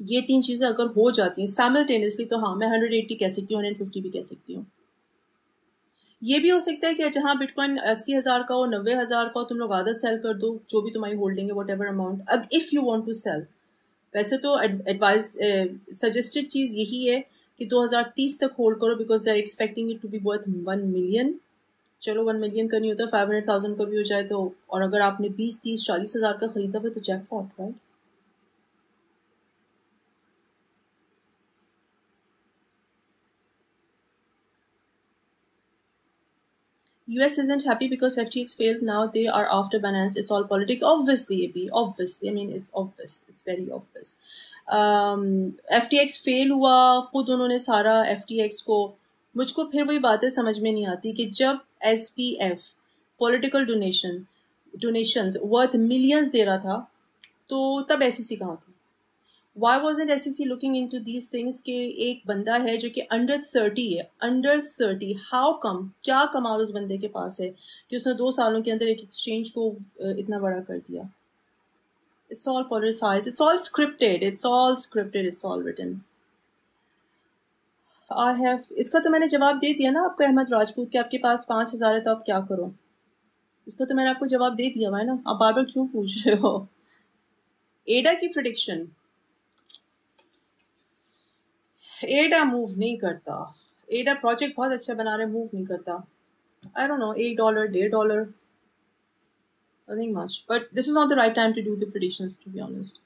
ये 3 चीज़ें अगर हो जाती हैं साइमल्टेनियसली तो हाँ, मैं 180 कह सकती हूँ, 150 भी कह सकती हूँ। ये भी हो सकता है कि जहाँ बिटकॉइन 80,000 का हो, 90,000 का हो, तुम लोग आधा सेल कर दो, जो भी तुम्हारी होल्डिंग है, whatever amount, if you want to sell. वैसे तो एडवाइस सजेस्टेड चीज़ यही है कि 2030 तक होल्ड करो, because they are expecting it to be worth 1 million. चलो 1 मिलियन का नहीं होता, 500,000 का भी हो जाए तो, और अगर आपने 20, 30, 40,000 का खरीदा हुआ तो jackpot, right? US isn't happy because FTX failed. Now they are after Binance. It's all politics. Obviously, AB. Obviously. I mean, it's obvious. It's very obvious. FTX fail हुआ, खुद उन्होंने सारा FTX को, मुझको फिर वही बातें समझ में नहीं आती कि जब SPF political donations worth millions दे रहा था, तो तब SEC कहाँ थी? Why wasn't SEC looking into these things कि एक बंदा है जो कि अंडर 30 है, अंडर 30, हाउ कम, क्या कमाल उस बंदे के पास है कि उसने 2 सालों के अंदर एक एक्सचेंज को इतना बड़ा कर दिया? It's all politicized, it's all scripted, it's all scripted, it's all written. I have, इसका तो मैंने जवाब दे दिया ना आपको, अहमद राजपूत, कि आपके पास 5,000 है तो आप क्या करो। इसका तो मैंने आपको जवाब दे दिया हुआ है ना, आप बार बार क्यों पूछ रहे हो? एडा की प्रिडिक्शन, एडा मूव नहीं करता। एडा प्रोजेक्ट बहुत अच्छा बना रहे, मूव नहीं करता। I don't know, $8, $1.5, nothing much. But this is not the right time to do the predictions, to be honest.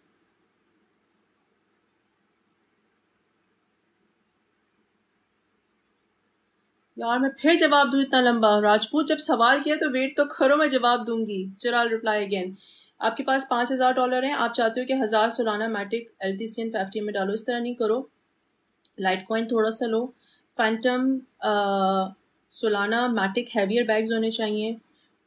यार मैं फिर जवाब दूं इतना लंबा? राजपूत जब सवाल किया तो वेट तो करो, मैं जवाब दूंगी। चलो I'll reply again. आपके पास $5,000 हैं, आप चाहते हो कि 1,000 सोलाना मैटिक LTCN पे FTM में डालो, इस तरह नहीं करो। लाइटकॉइन थोड़ा सा लो, Fantom Solana Matic heavier bags होने चाहिए,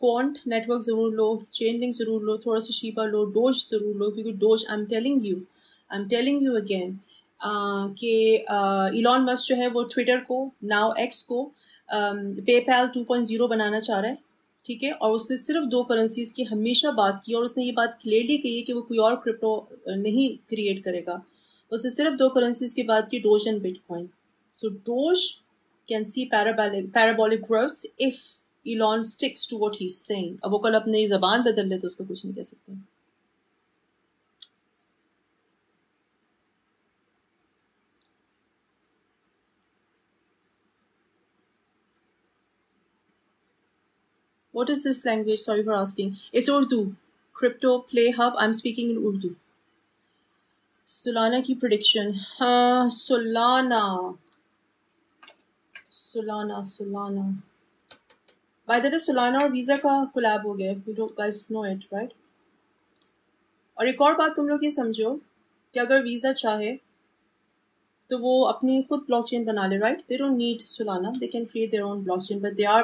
क्वांट नेटवर्क ज़रूर लो, चेन लिंक ज़रूर लो, थोड़ा सा शीपा लो, डोज ज़रूर लो, क्योंकि dose I am telling you again कि इलॉन मस्क जो है वो ट्विटर को, नाउ एक्स को, पेपैल 2.0 बनाना चाह रहा है, ठीक है? और उसने सिर्फ 2 करेंसीज की हमेशा बात की, और उसने ये बात क्लियरली कही है कि वो कोई और क्रिप्टो नहीं क्रिएट करेगा। उसने सिर्फ 2 करेंसीज की बात की, dose and bitcoin. So dose can see parabolic growth if Elon sticks to what he's saying. अब वो कल अपनी जबान बदल ले तो उसका कुछ नहीं कह सकते। What is this language? Sorry for asking. It's Urdu. Crypto Play Hub. I'm speaking in Urdu. Solana की prediction. हाँ, Solana. By the way, Solana और Visa का collab हो गया. You guys know it, right? और एक और बात तुम लोग ये समझो कि अगर Visa चाहे तो वो अपनी खुद ब्लॉकचेन बना ले, right? They don't need Solana, they can create their own blockchain, but they are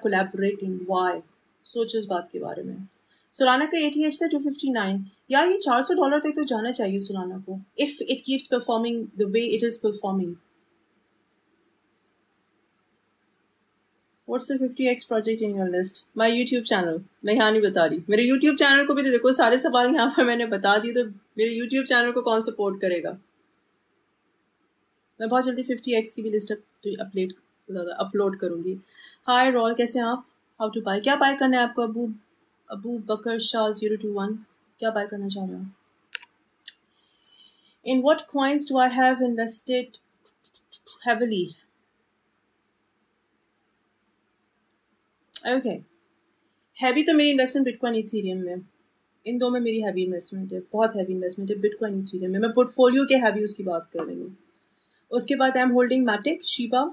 collaborating. Why? सोचो इस बात के बारे में। सोलाना का ATH था 259। यार ये $400 तक तो जाना चाहिए सोलाना को, if it keeps performing the way it is performing. What's the 50x project in your list? My YouTube channel. मैं यहाँ नहीं बता रही, मेरे YouTube चैनल को भी तो देखो, सारे सवाल यहाँ पर मैंने बता दिए, तो मेरे YouTube चैनल को कौन सपोर्ट करेगा? मैं बहुत जल्दी 50x की भी लिस्ट अपलोड करूंगी। हाय रॉल, कैसे हैं आप? हाउ टू बाय, क्या बाय करना है आपको? अबू बकर शाह 021, क्या बाय करना चाह रहे हो? In what coins do I have invested heavily? Okay, heavy तो मेरी इन्वेस्टमेंट बिटकॉइन इथेरियम में, इन दो में मेरी हैवी इन्वेस्टमेंट है, बहुत हैवी इन्वेस्टमेंट है बिटकॉइन इथेरियम में। मैं पोर्टफोलियो के हैवी उसकी बात कर रही हूँ। उसके बाद I am holding Matic, Shiba,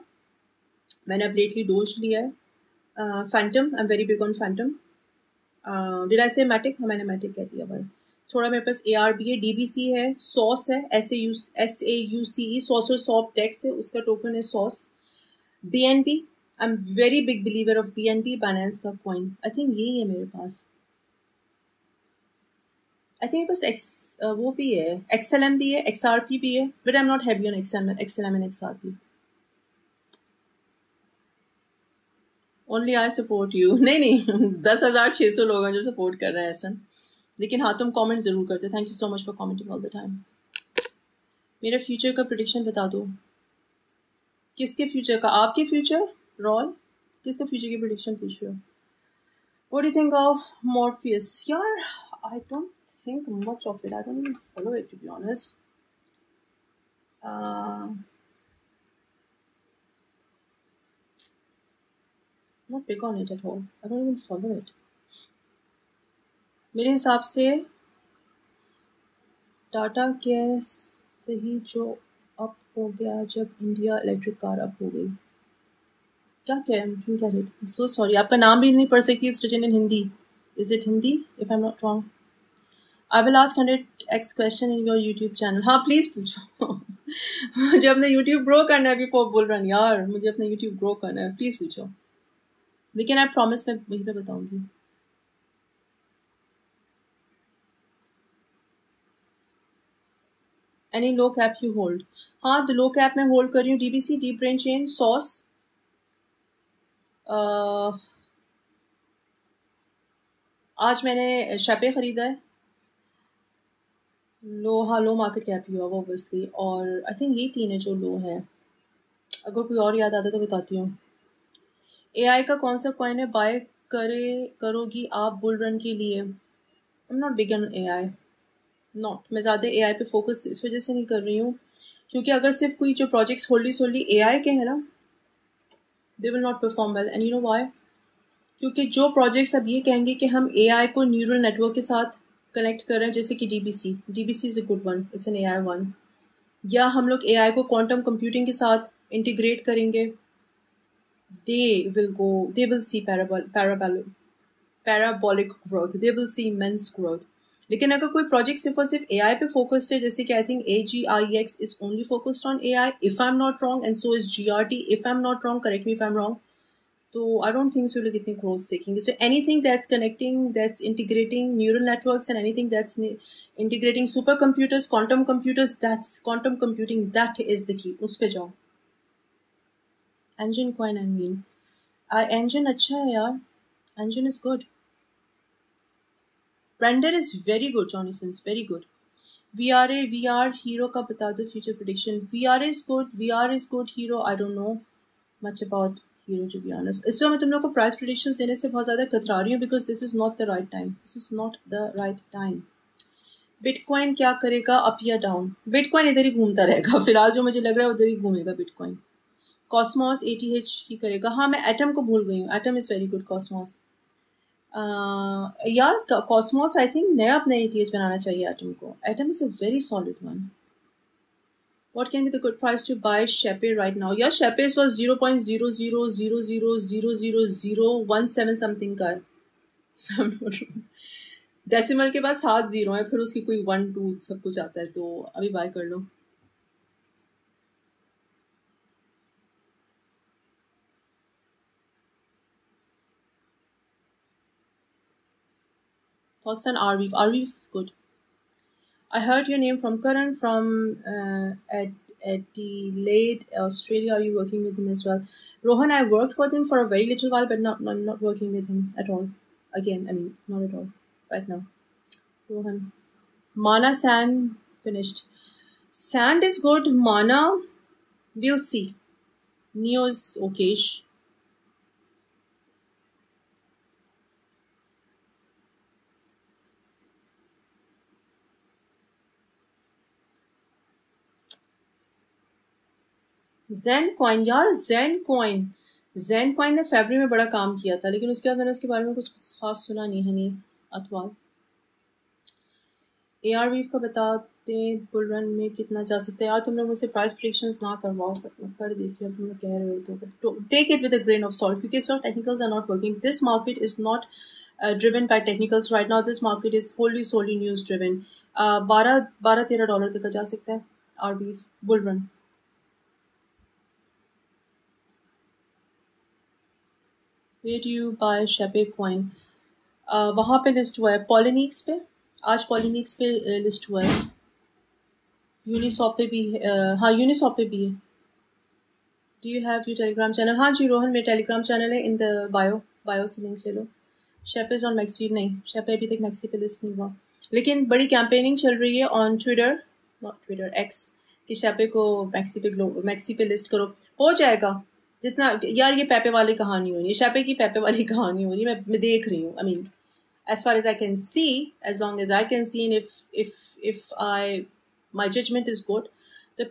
मैंने अब लेटली डोज लिया है, Fantom, I am very big on Fantom. Did I say Matic? हाँ, मैंने मैटिक कह दिया भाई। थोड़ा मेरे पास ARB है, DBC है, सॉस है, SAUCE, सॉस और सॉप टेक्स है, उसका टोकन है sauce. BNB, I am very big believer of BNB, Binance का कॉइन। आई थिंक यही है मेरे पास। आई थिंक बस वो भी है, XLM भी है, XRP भी है, but I am not heavy on XLM and XRP। Only I support you. नहीं नहीं 10,600 लोग हैं जो सपोर्ट कर रहे हैं एहसन, लेकिन हाँ तुम कमेंट ज़रूर करते। Thank you so much for commenting all the time. मेरे फ्यूचर का प्रेडिक्शन बता दो। किसके फ्यूचर का? आपके फ्यूचर रॉल? किसका फ्यूचर की प्रेडिक्शन पूछ रहे हो? What do you think of Morpheus? यार I don't think much of it. I don't even follow it, to be honest. Not big on it at all. I don't even follow it. मेरे हिसाब से Tata gas से ही जो up हो गया जब India electric car up हो गई। क्या कह रहे हैं? सो सॉरी, आपका नाम भी नहीं पढ़ सकती। It's written in Hindi. Is it Hindi if I am not wrong? I will ask 100x question in your YouTube channel. हाँ प्लीज पूछो। मुझे अपना यूट्यूब ग्रो करना है बिफोर बुल रन यार, मुझे अपना यूट्यूब ग्रो करना है, प्लीज पूछो। लेकिन आई प्रॉमिस मैं वहीं पे बताऊंगी। Any low cap you hold? हाँ द लो कैप मैं होल्ड कर रही हूँ। DBC, deep brain chain, sauce. आज मैंने शैपे खरीदा है। लो, हाँ लो मार्केट कैप ही होगा ऑब्वियसली, और आई थिंक ये 3 है जो लो है। अगर कोई और याद आता तो बताती हूँ। एआई का कौन सा कॉइन है बाय करोगी आप बुल रन के लिए? आई am not big on AI, not. मैं ज़्यादा एआई पे फोकस इस वजह से नहीं कर रही हूँ क्योंकि अगर सिर्फ कोई जो प्रोजेक्ट्स होल्डी सोल्डी एआई के हैं ना, they will not perform well. And you know why? क्योंकि जो प्रोजेक्ट्स अब ये कहेंगे कि हम एआई को न्यूरल नेटवर्क के साथ कनेक्ट कर रहे हैं, जैसे कि DBC is a good one, it's an AI one. या हम लोग एआई को क्वांटम कंप्यूटिंग के साथ इंटीग्रेट करेंगे, they will see parabolic growth, they will see immense growth. लेकिन अगर कोई प्रोजेक्ट सिर्फ और सिर्फ एआई पे फोकस्ड है, जैसे कि I think AGIX is only focused on AI if I am not wrong, and so is GRT if I am not wrong, correct me if I am wrong, तो I don't think so लोग इतनी growth देखेंगे। So anything that's connecting, that's integrating neural networks, and anything that's integrating super computers, quantum computers, that's quantum computing, that is the key. उस पे जाओ। Engine coin, I mean Enjin अच्छा है यार, Enjin is good. Render is very good, Johnny Sins very good. VR hero का बता दो future prediction. VR is good, VR is good. Hero I don't know much about Hero to be honest. इस वक्त मैं तुम लोग को price predictions देने से बहुत ज़्यादा कतरा रही हूँ because this is not the right time, this is not the right time. Bitcoin क्या करेगा, अप या डाउन? बिटकॉइन इधर ही घूमता रहेगा फिलहाल, जो मुझे लग रहा है उधर ही घूमेगा बिटकॉइन। कॉस्मोस ATH ही करेगा। हाँ मैं एटम को भूल गई हूँ, atom is very good. Cosmos यार, कॉस्मोस आई थिंक नया अपना ATH बनाना चाहिए एटम को। Atom is a very solid one. What can be the good price to buy Shepe right now? Yeah, Shepe's was 0.000000017 something का है। Decimal के बाद 7 zero है, फिर उसकी कोई 1 2 सब कुछ आता है, तो अभी बाय कर लो। Thoughts on Arweave? Arweave is good. I heard your name from Karan from Adelaide, Australia. Are you working with him as well? Rohan, I worked with him for a very little while, but not working with him at all. Again, I mean, not at all right now. Rohan. Mana Sand finished. Sand is good. Mana, we'll see. Neo is okayish. Zen coin यार, Zen coin ने फरवरी में बड़ा काम किया था, लेकिन उसके बाद मैंने उसके बारे में कुछ खास सुना नहीं है। नहीं अतवाल। ARweave का बताते बुल रन में कितना जा सकते हैं यार। तुम लोग मुझसे प्राइस प्रेडिक्शंस ना करवाओ, बट मैं कर देती हूँ। तुम लोग कह रहे हो तो take it with a grain of salt, क्योंकि इस वक्त technicals are not working. This market is not driven by technicals right now. This market is solely news driven. 12-13 dollar तक जा सकता है ARweave bull run. Where do you buy Shepe coin? वहाँ पे list हुआ है पॉलिनिक्स पे। आज पॉलिनिक्स पे लिस्ट हुआ है। यूनिसॉप पे भी है। हाँ यूनिसॉप पे भी है। Do you have your Telegram channel? हाँ जी रोहन, मेरा टेलीग्राम चैनल है, इन द बायो से लिंक ले लो। शेपेज ऑन मैक्सी नहीं, शेपे अभी तक मैक्सी पे लिस्ट नहीं हुआ, लेकिन बड़ी कैंपेनिंग चल रही है on Twitter, not Twitter, x, कि शेपे को मैक्सी पे लिस्ट करो। हो जाएगा जितना यार, ये पेपे वाली कहानी हो रही है, शेपे की पेपे वाली कहानी हो रही है, मैं देख रही हूँ। I mean as far as I can see, as long as I can see, and if my judgment is good, तो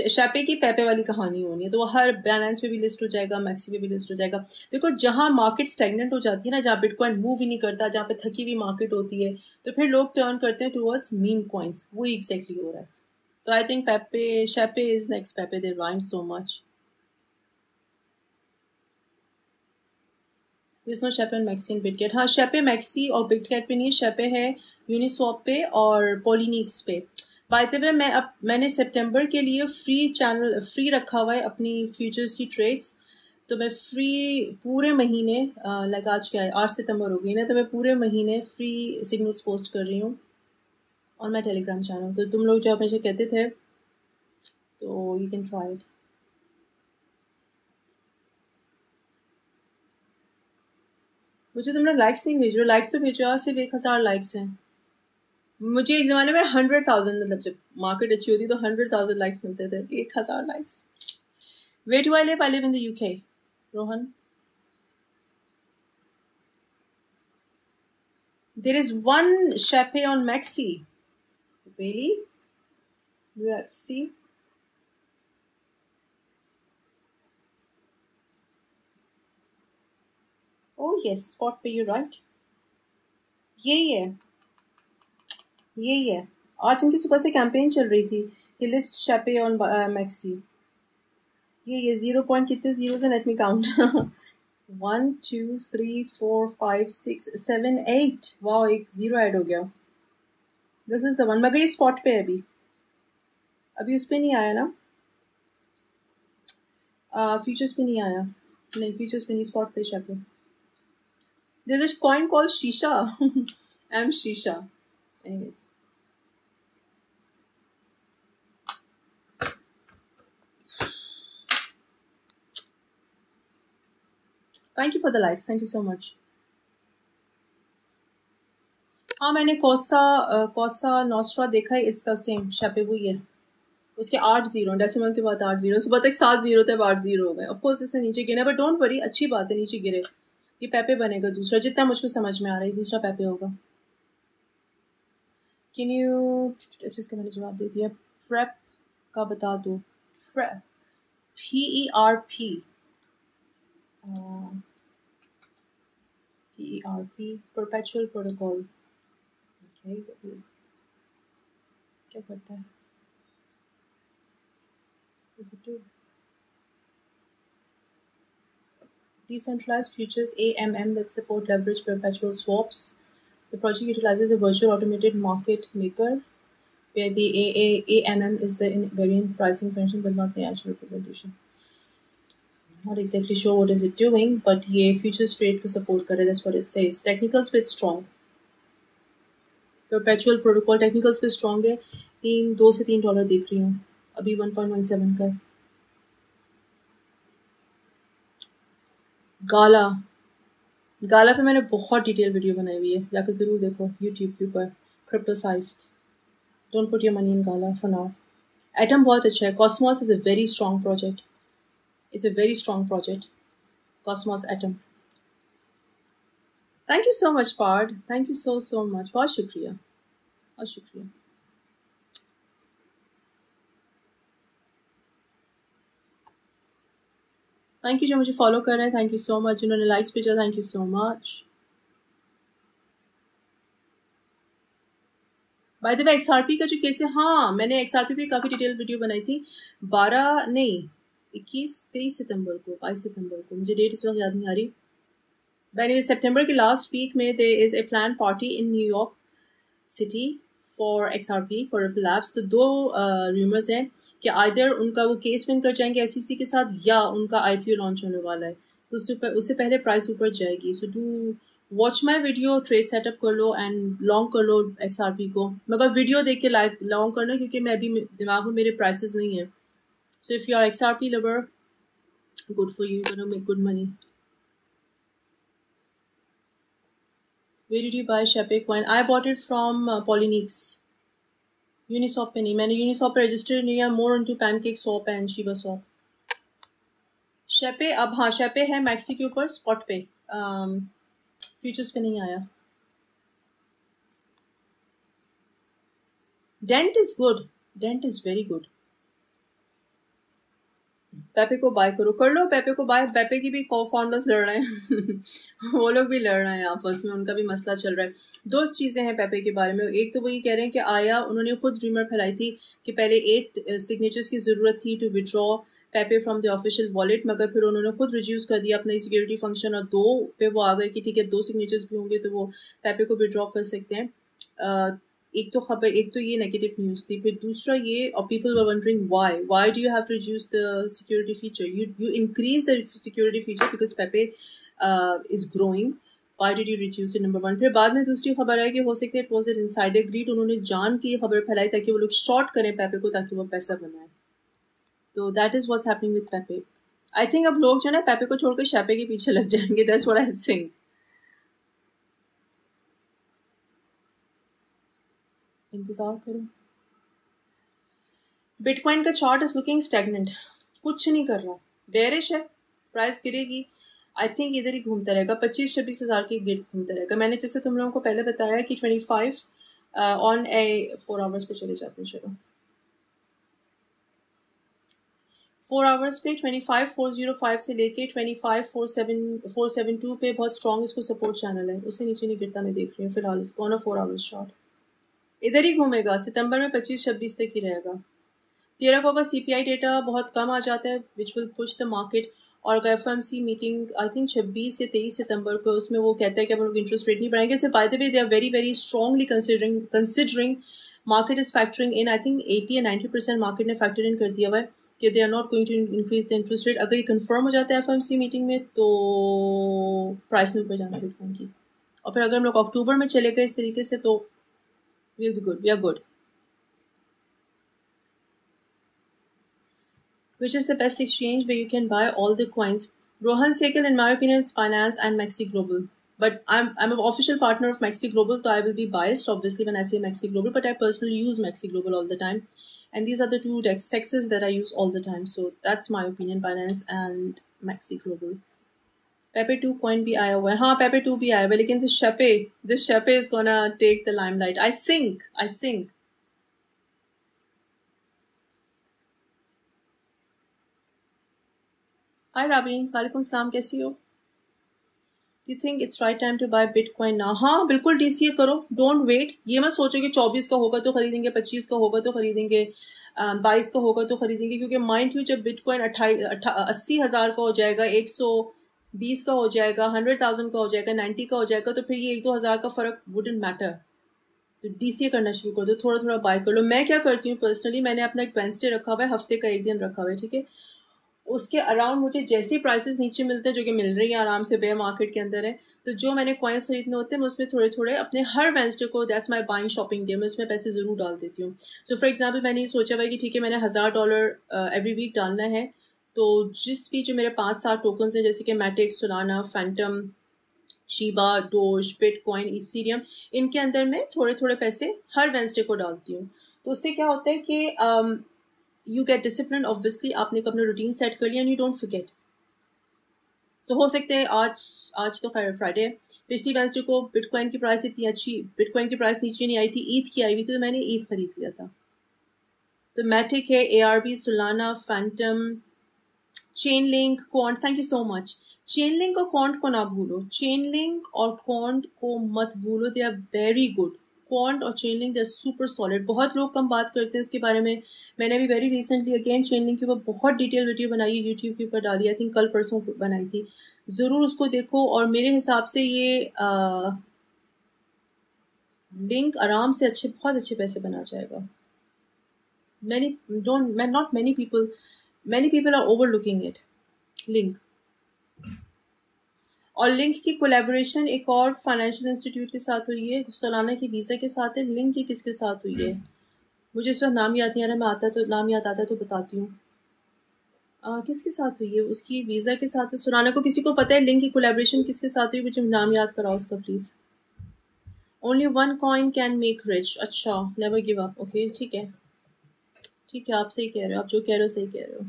शेपे की पेपे वाली कहानी होनी है, तो वो हर बैलेंस पे भी लिस्ट हो जाएगा, मैक्सी पे भी लिस्ट हो जाएगा। देखो जहाँ मार्केट स्टेगनेंट हो जाती है ना, जहाँ बिटकॉइन मूव ही नहीं करता, जहाँ पे थकी हुई मार्केट होती है, तो फिर लोग टर्न करते हैं टुवर्ड्स मीम कॉइन्स। वो एग्जैक्टली हो रहा है। So I think Shepe is next Pepe, they rhyme so much. This no Shepe and Maxi and Bitcat. हाँ शेपे मैक्सी और बिटकैट पे नहीं, शेपे है यूनिस्वैप पे और पॉलीनीक्स पे। बाय द वे मैंने सितंबर के लिए फ्री रखा हुआ है अपनी फ्यूचर्स की ट्रेड्स। तो मैं फ्री पूरे महीने, लाइक आज क्या है, 8 सितंबर हो गई ना, तो मैं पूरे महीने फ्री सिग्नल्स पोस्ट कर रही हूँ ऑन माई टेलीग्राम चैनल। तो तुम लोग जो हमेशा कहते थे, तो यू कैन ट्राई इट। मुझे तुम लोग लाइक्स नहीं भेज रहे हो, लाइक्स तो भेजो यार, सिर्फ 1000 लाइक्स हैं। मुझे एक ज़माने में 100,000, मतलब जब मार्केट अच्छी होती तो 100,000 लाइक्स मिलते थे। 1000 likes. Where do I live? I live in the UK. Rohan? There is one Chape on Maxi. Really? Let's see. Oh yes, spot पे, you're right. यही है, यही है। आज इनकी सुबह से कैंपेन चल रही थी कि लिस्ट Chape on Maxi। ये 0 पॉइंट कितने जीरो से, लेट मी काउंट। 1 2 3 4 5 6 7 8। वाह, एक जीरो ऐड हो गया। This is the one. मगर ये स्पॉट पे है अभी उस पे नहीं आया ना, फीचर्स पे नहीं आया। नहीं, फीचर्स पे नहीं, स्पॉट पे Chape। There's a coin called Shisha. I'm Shisha. Anyways. Thank you for the likes. Thank you so much. हाँ मैंने कोसा नोस्ट्रा देखा है, इट्स द सेम, Chape वही है। उसके 8 जीरो, डेसिमल के बाद 8 जीरो, सुबह तक 7 जीरो थे, अब 8 जीरो हो गए। ऑफ कोर्स इसने नीचे गिरा, बट डोंट वरी, अच्छी बात है नीचे गिरे। ये पेपे बनेगा दूसरा, जितना मुझको समझ में आ रहा है दूसरा पेपे होगा। कैन यू, इसका मैंने जवाब दे दिया। प्रेप का बता दो। Prep, PERP, PERP, perpetual protocol. Okay, क्या करता है? Decentralized futures AMM that support leverage perpetual swaps. The project utilizes a virtual automated market maker where the AMM is the invariant pricing function but not the actual representation. Not exactly sure what is it doing, but ये futures trade को support करे, that's what it says. Technicals पे strong. Perpetual protocol technicals पे strong है। 2 से $3 देख रही हूँ, अभी 1.17 का। गाला पे मैंने बहुत डिटेल वीडियो बनाई हुई है, जाकर ज़रूर देखो यूट्यूब के ऊपर। Cryptosized, don't put your money in Gala for now. Atom बहुत अच्छा है, Cosmos is a very strong project, it's a very strong project, Cosmos Atom. Thank you so much Parth, thank you so much, बहुत शुक्रिया, बहुत शुक्रिया। Thank you जो मुझे follow कर रहे हैं, थैंक यू सो मच। जिन्होंने लाइक्स भेजा, thank you so much. Bye the way XRP का जो केस है, हाँ मैंने XRP पे काफ़ी डिटेल वीडियो बनाई थी। 23 सितंबर को, 22 सितंबर को, मुझे डेट इस वक्त याद नहीं आ रही। Anyway, सितंबर के लास्ट वीक में there is a planned party in New York City for XRP for Ripple Labs। तो 2 रूमर्स हैं कि आइदर उनका वो केस विन कर जाएंगे SEC के साथ, या उनका IPO लॉन्च होने वाला है। तो उससे पहले प्राइस ऊपर जाएगी। So do watch my video, trade setup कर लो एंड लॉन्ग कर लो XRP को। मगर वीडियो देख के लॉन्ग करना, क्योंकि मैं अभी दिमाग में मेरे प्राइसेस नहीं है। So if you are XRP lover, Good for you. You're gonna make good money. Where did you buy Shepe coin? I bought it from Polynex. Uniswap पे नहीं, मैंने Uniswap पे register नहीं है. More into Pancake Swap and Shiba Swap. शेपे अब हाँ शेपे है maxi के ऊपर स्पॉट पे, फ्यूचर्स पे नहीं आया. Dent is good, Dent is very good. Pepe को बाय करो, कर लो पेपे को बाय. पेपे की भी को फाउंडर्स लड़ रहे हैं वो लोग भी लड़ रहे हैं आपस में, उनका भी मसला चल रहा है. दो चीज़ें हैं पेपे के बारे में. एक तो वो ये कह रहे हैं कि आया उन्होंने खुद रूमर फैलाई थी कि पहले 8 सिग्नेचर्स की ज़रूरत थी to withdraw Pepe from the official wallet, मगर फिर उन्होंने खुद रिड्यूस कर दिया अपना सिक्योरिटी फंक्शन और 2 पे वो आ गए कि ठीक है 2 सिग्नेचर्स भी होंगे तो वो पेपे को विड्रॉ कर सकते हैं. एक तो खबर, एक तो ये नेगेटिव न्यूज़ थी. फिर दूसरा ये, और people were wondering why do you have to reduce the security feature. You increase the security feature because Pepe is growing. Why did you reduce it, number 1. फिर बाद में दूसरी खबर आई कि हो सकता है it was an insider greed. उन्होंने जान की खबर फैलाई ताकि वो लोग शॉर्ट करें पेपे को ताकि वो पैसा बनाए. तो that is what's happening with पेपे. I think अब लोग जो है ना पेपे को छोड़कर शेपे के पीछे लग जाएंगे. That's what I think. इंतजार करो. बिटकॉइन का चार्ट इज लुकिंग स्टैग्नेंट, कुछ नहीं कर रहा, बेरिश है. प्राइस गिरेगी, आई थिंक इधर ही घूमता रहेगा, 25-26 हज़ार के गिर्द घूमता रहेगा. मैंने जैसे तुम लोगों को पहले बताया कि 25 ऑन ए 4 आवर्स पे चले जाते हैं. चलो 4 आवर्स पे 25,405 से लेके 25,472 पे बहुत स्ट्रॉन्ग इसको सपोर्ट चैनल है. उससे नीचे नहीं गिरता, मैं देख रही हूँ फिलहाल इसको ऑन अ 4 आवर्स शॉर्ट. इधर ही घूमेगा, सितंबर में 25-26 तक ही रहेगा. 13 को अगर सीपीआई डेटा बहुत कम आ जाता है which will push the market. और अगर एफओएमसी मीटिंग आई थिंक 26 से 23 सितंबर को, उसमें वो कहता है कि हम लोग इंटरेस्ट रेट नहीं बढ़ाएंगे. Say by the way they are very very strongly considering market is factoring in. I think 80 या 90% मार्केट ने फैक्टर इन कर दिया हुआ है कि they are not going to increase the interest rate. अगर ये कंफर्म हो जाता है एफओएमसी मीटिंग में तो प्राइस में ऊपर जाना बिटकॉइन की. और फिर अगर हम लोग अक्टूबर में चले गए इस तरीके से तो we'll be good. We are good. Which is the best exchange where you can buy all the coins? Rohan Sekal, in my opinion, is Finance and Maxi Global. But I'm an official partner of Maxi Global, so I will be biased, obviously, when I say Maxi Global. But I personally use Maxi Global all the time, and these are the two sexes that I use all the time. So that's my opinion: Finance and Maxi Global. Pepe 2 coin भी आया हुआ है. हाँ Pepe 2 भी आया हुआ है, लेकिन this Shepe is gonna take the limelight. I think. हाय राबीन, वालेकुम सलाम, कैसी हो? You think it's right time to buy bitcoin now? हाँ बिल्कुल, डीसीए करो, डोंट वेट. ये मत सोचो कि 24 का होगा तो खरीदेंगे, 25 का होगा तो खरीदेंगे, 22 का होगा तो खरीदेंगे. क्योंकि माइंड यू जब बिटकॉइन 80,000 का हो जाएगा, 120 का हो जाएगा, 100,000 का हो जाएगा, 90 का हो जाएगा, तो फिर ये 1-2 हज़ार का फर्क वुडंट मैटर. तो डीसीए करना शुरू कर दो, थोड़ा थोड़ा बाय कर लो. मैं क्या करती हूँ पर्सनली, मैंने अपना एक वेंसडे रखा हुआ है, हफ्ते का एक दिन रखा हुआ है, ठीक है. उसके अराउंड मुझे जैसे प्राइसेस नीचे मिलते हैं, जो कि मिल रही है आराम से, बेयर मार्केट के अंदर है, तो जो मैंने कॉइन्स खरीदने होते हैं मैं उसमें थोड़े थोड़े अपने हर वेंसडे को, that's my buying shopping day, मैं उसमें पैसे ज़रूर डाल देती हूँ. सो फॉर एग्जांपल मैंने ये सोचा हुआ है कि ठीक है मैंने $1,000 एवरी वीक डालना है, तो जिस भी जो मेरे 5-7 टोकन्स हैं, जैसे कि Matic, Solana, Fantom, Shiba, Doge, bitcoin, Ethereum, इनके अंदर मैं थोड़े थोड़े पैसे हर वेंसडे को डालती हूँ. तो उससे क्या होता है कि you get disciplined, obviously आपने अपना रूटीन सेट कर लिया and you don't forget. तो हो सकते हैं आज तो खैर फ्राइडे है, पिछली वेंसडे को बिटकॉइन की प्राइस इतनी अच्छी, बिटकॉइन की प्राइस नीचे नहीं आई थी, ईद की आई हुई थी, तो मैंने ईद खरीद लिया था. तो मैटिक है, ARB, Solana, Phantom, chain link, quant. Thank you so much. Chain link और क्वांट को ना भूलो, चेन लिंक और क्वांट को मत भूलो, they are very good. Quant और Chainlink they are super solid. बहुत लोग कम बात करते हैं इसके बारे में. मैंने भी very recently again chain link के ऊपर बहुत डिटेल वीडियो बनाई है, यूट्यूब के ऊपर डाली, आई थिंक कल परसों बनाई थी. ज़रूर उसको देखो. और मेरे हिसाब से ये लिंक आराम से बहुत अच्छे पैसे बना जाएगा. Many people are overlooking it. Link और लिंक की कोलैबोरेशन एक और फाइनेंशियल इंस्टीट्यूट के साथ हुई है, सोलाना की वीज़ा के साथ है. लिंक की किसके साथ हुई है मुझे इस वक्त नाम याद नहीं आ रहा, मैं नाम याद आता है तो बताती हूँ. किसके साथ हुई है उसकी? वीज़ा के साथ है। सुनाना को किसी को पता है लिंक की कोलैबोरेशन किसके साथ हुई? मुझे नाम याद कराओ उसका please. Only one coin can make rich. अच्छा, नेवर गिव अप। ओके, ठीक है, ठीक है, आप सही कह रहे हो, आप जो कह रहे हो सही कह रहे हो।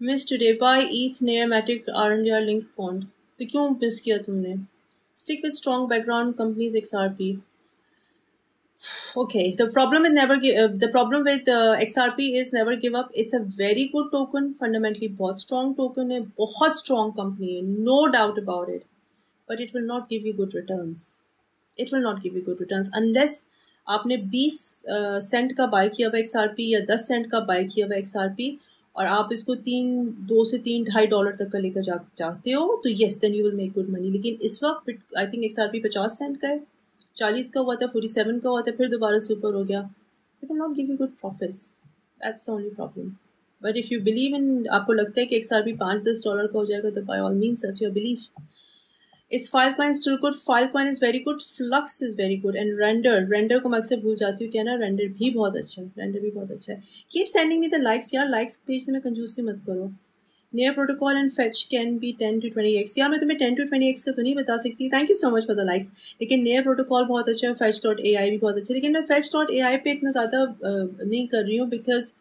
Miss today buy Eth Near Matic or link pond. तो क्यों मिस किया तुमने? Stick with strong background companies XRP। Okay, the problem with XRP is never give up. It's a very good token, fundamentally बहुत strong token है, बहुत strong company है, no doubt about it. But it will not give you good returns. It will not give you good returns unless आपने 20 Saint का bye किया हुआ XRP या 10 Saint का बाय किया हुआ XRP और आप इसको 2 से 3 $2.5 तक का लेकर चाहते हो तो yes then you will make good money। लेकिन इस वक्त आई थिंक XRP 50 सेंट का है, 40 का हुआ था, 47 का हुआ था, फिर दोबारा से ऊपर हो गया। It will not give you good profits. That's the only problem. But if you believe in, आपको लगता है कि XRP $5-10 का हो जाएगा तो by all means that's your belief. Is Filecoin still good? Filecoin is very good. Flux is very good. And Render को मैं अक्सर भूल जाती हूँ, क्या ना, Render भी बहुत अच्छा है, Render भी बहुत अच्छा है। Keep sending me the likes यार, likes भेजने में कंजूसी मत करो। Near protocol and fetch can be 10 to 20x। यार मैं तुम्हें 10 to 20x का तो नहीं बता सकती। Thank you so much for the likes। लेकिन Near protocol बहुत अच्छा है, fetch.ai भी बहुत अच्छा है, लेकिन मैं fetch.ai पे इतना ज़्यादा नहीं कर रही हूँ because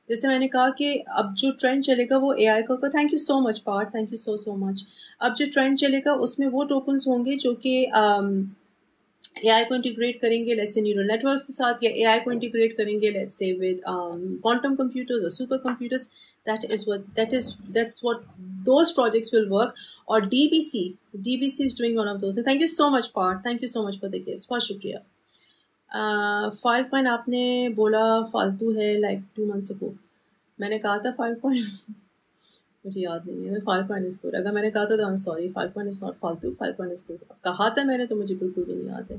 जैसे मैंने कहा कि अब जो ट्रेंड चलेगा वो एआई का होगा। Thank you so much Parth, thank you so much. अब जो ट्रेंड चलेगा उसमें वो टोकन्स होंगे जो कि एआई को इंटीग्रेट करेंगे लेट्स से न्यूरल नेटवर्क्स के साथ, या एआई को इंटीग्रेट करेंगे let's say with quantum computers और super computers. That's what those projects will work. और DBC is doing one of those. Thank you so much Parth, thank you so much for the gifts, बहुत शुक्रिया। Filecoin आपने बोला फालतू है like 2 months ago। मैंने कहा था फाइलकॉइन मुझे याद नहीं है। फाइलकॉइन इज गुड, अगर मैंने कहा था तो I am sorry. Filecoin is not फालतू, फाइलकॉइन इज गुड। कहा था मैंने तो मुझे बिल्कुल भी नहीं याद है।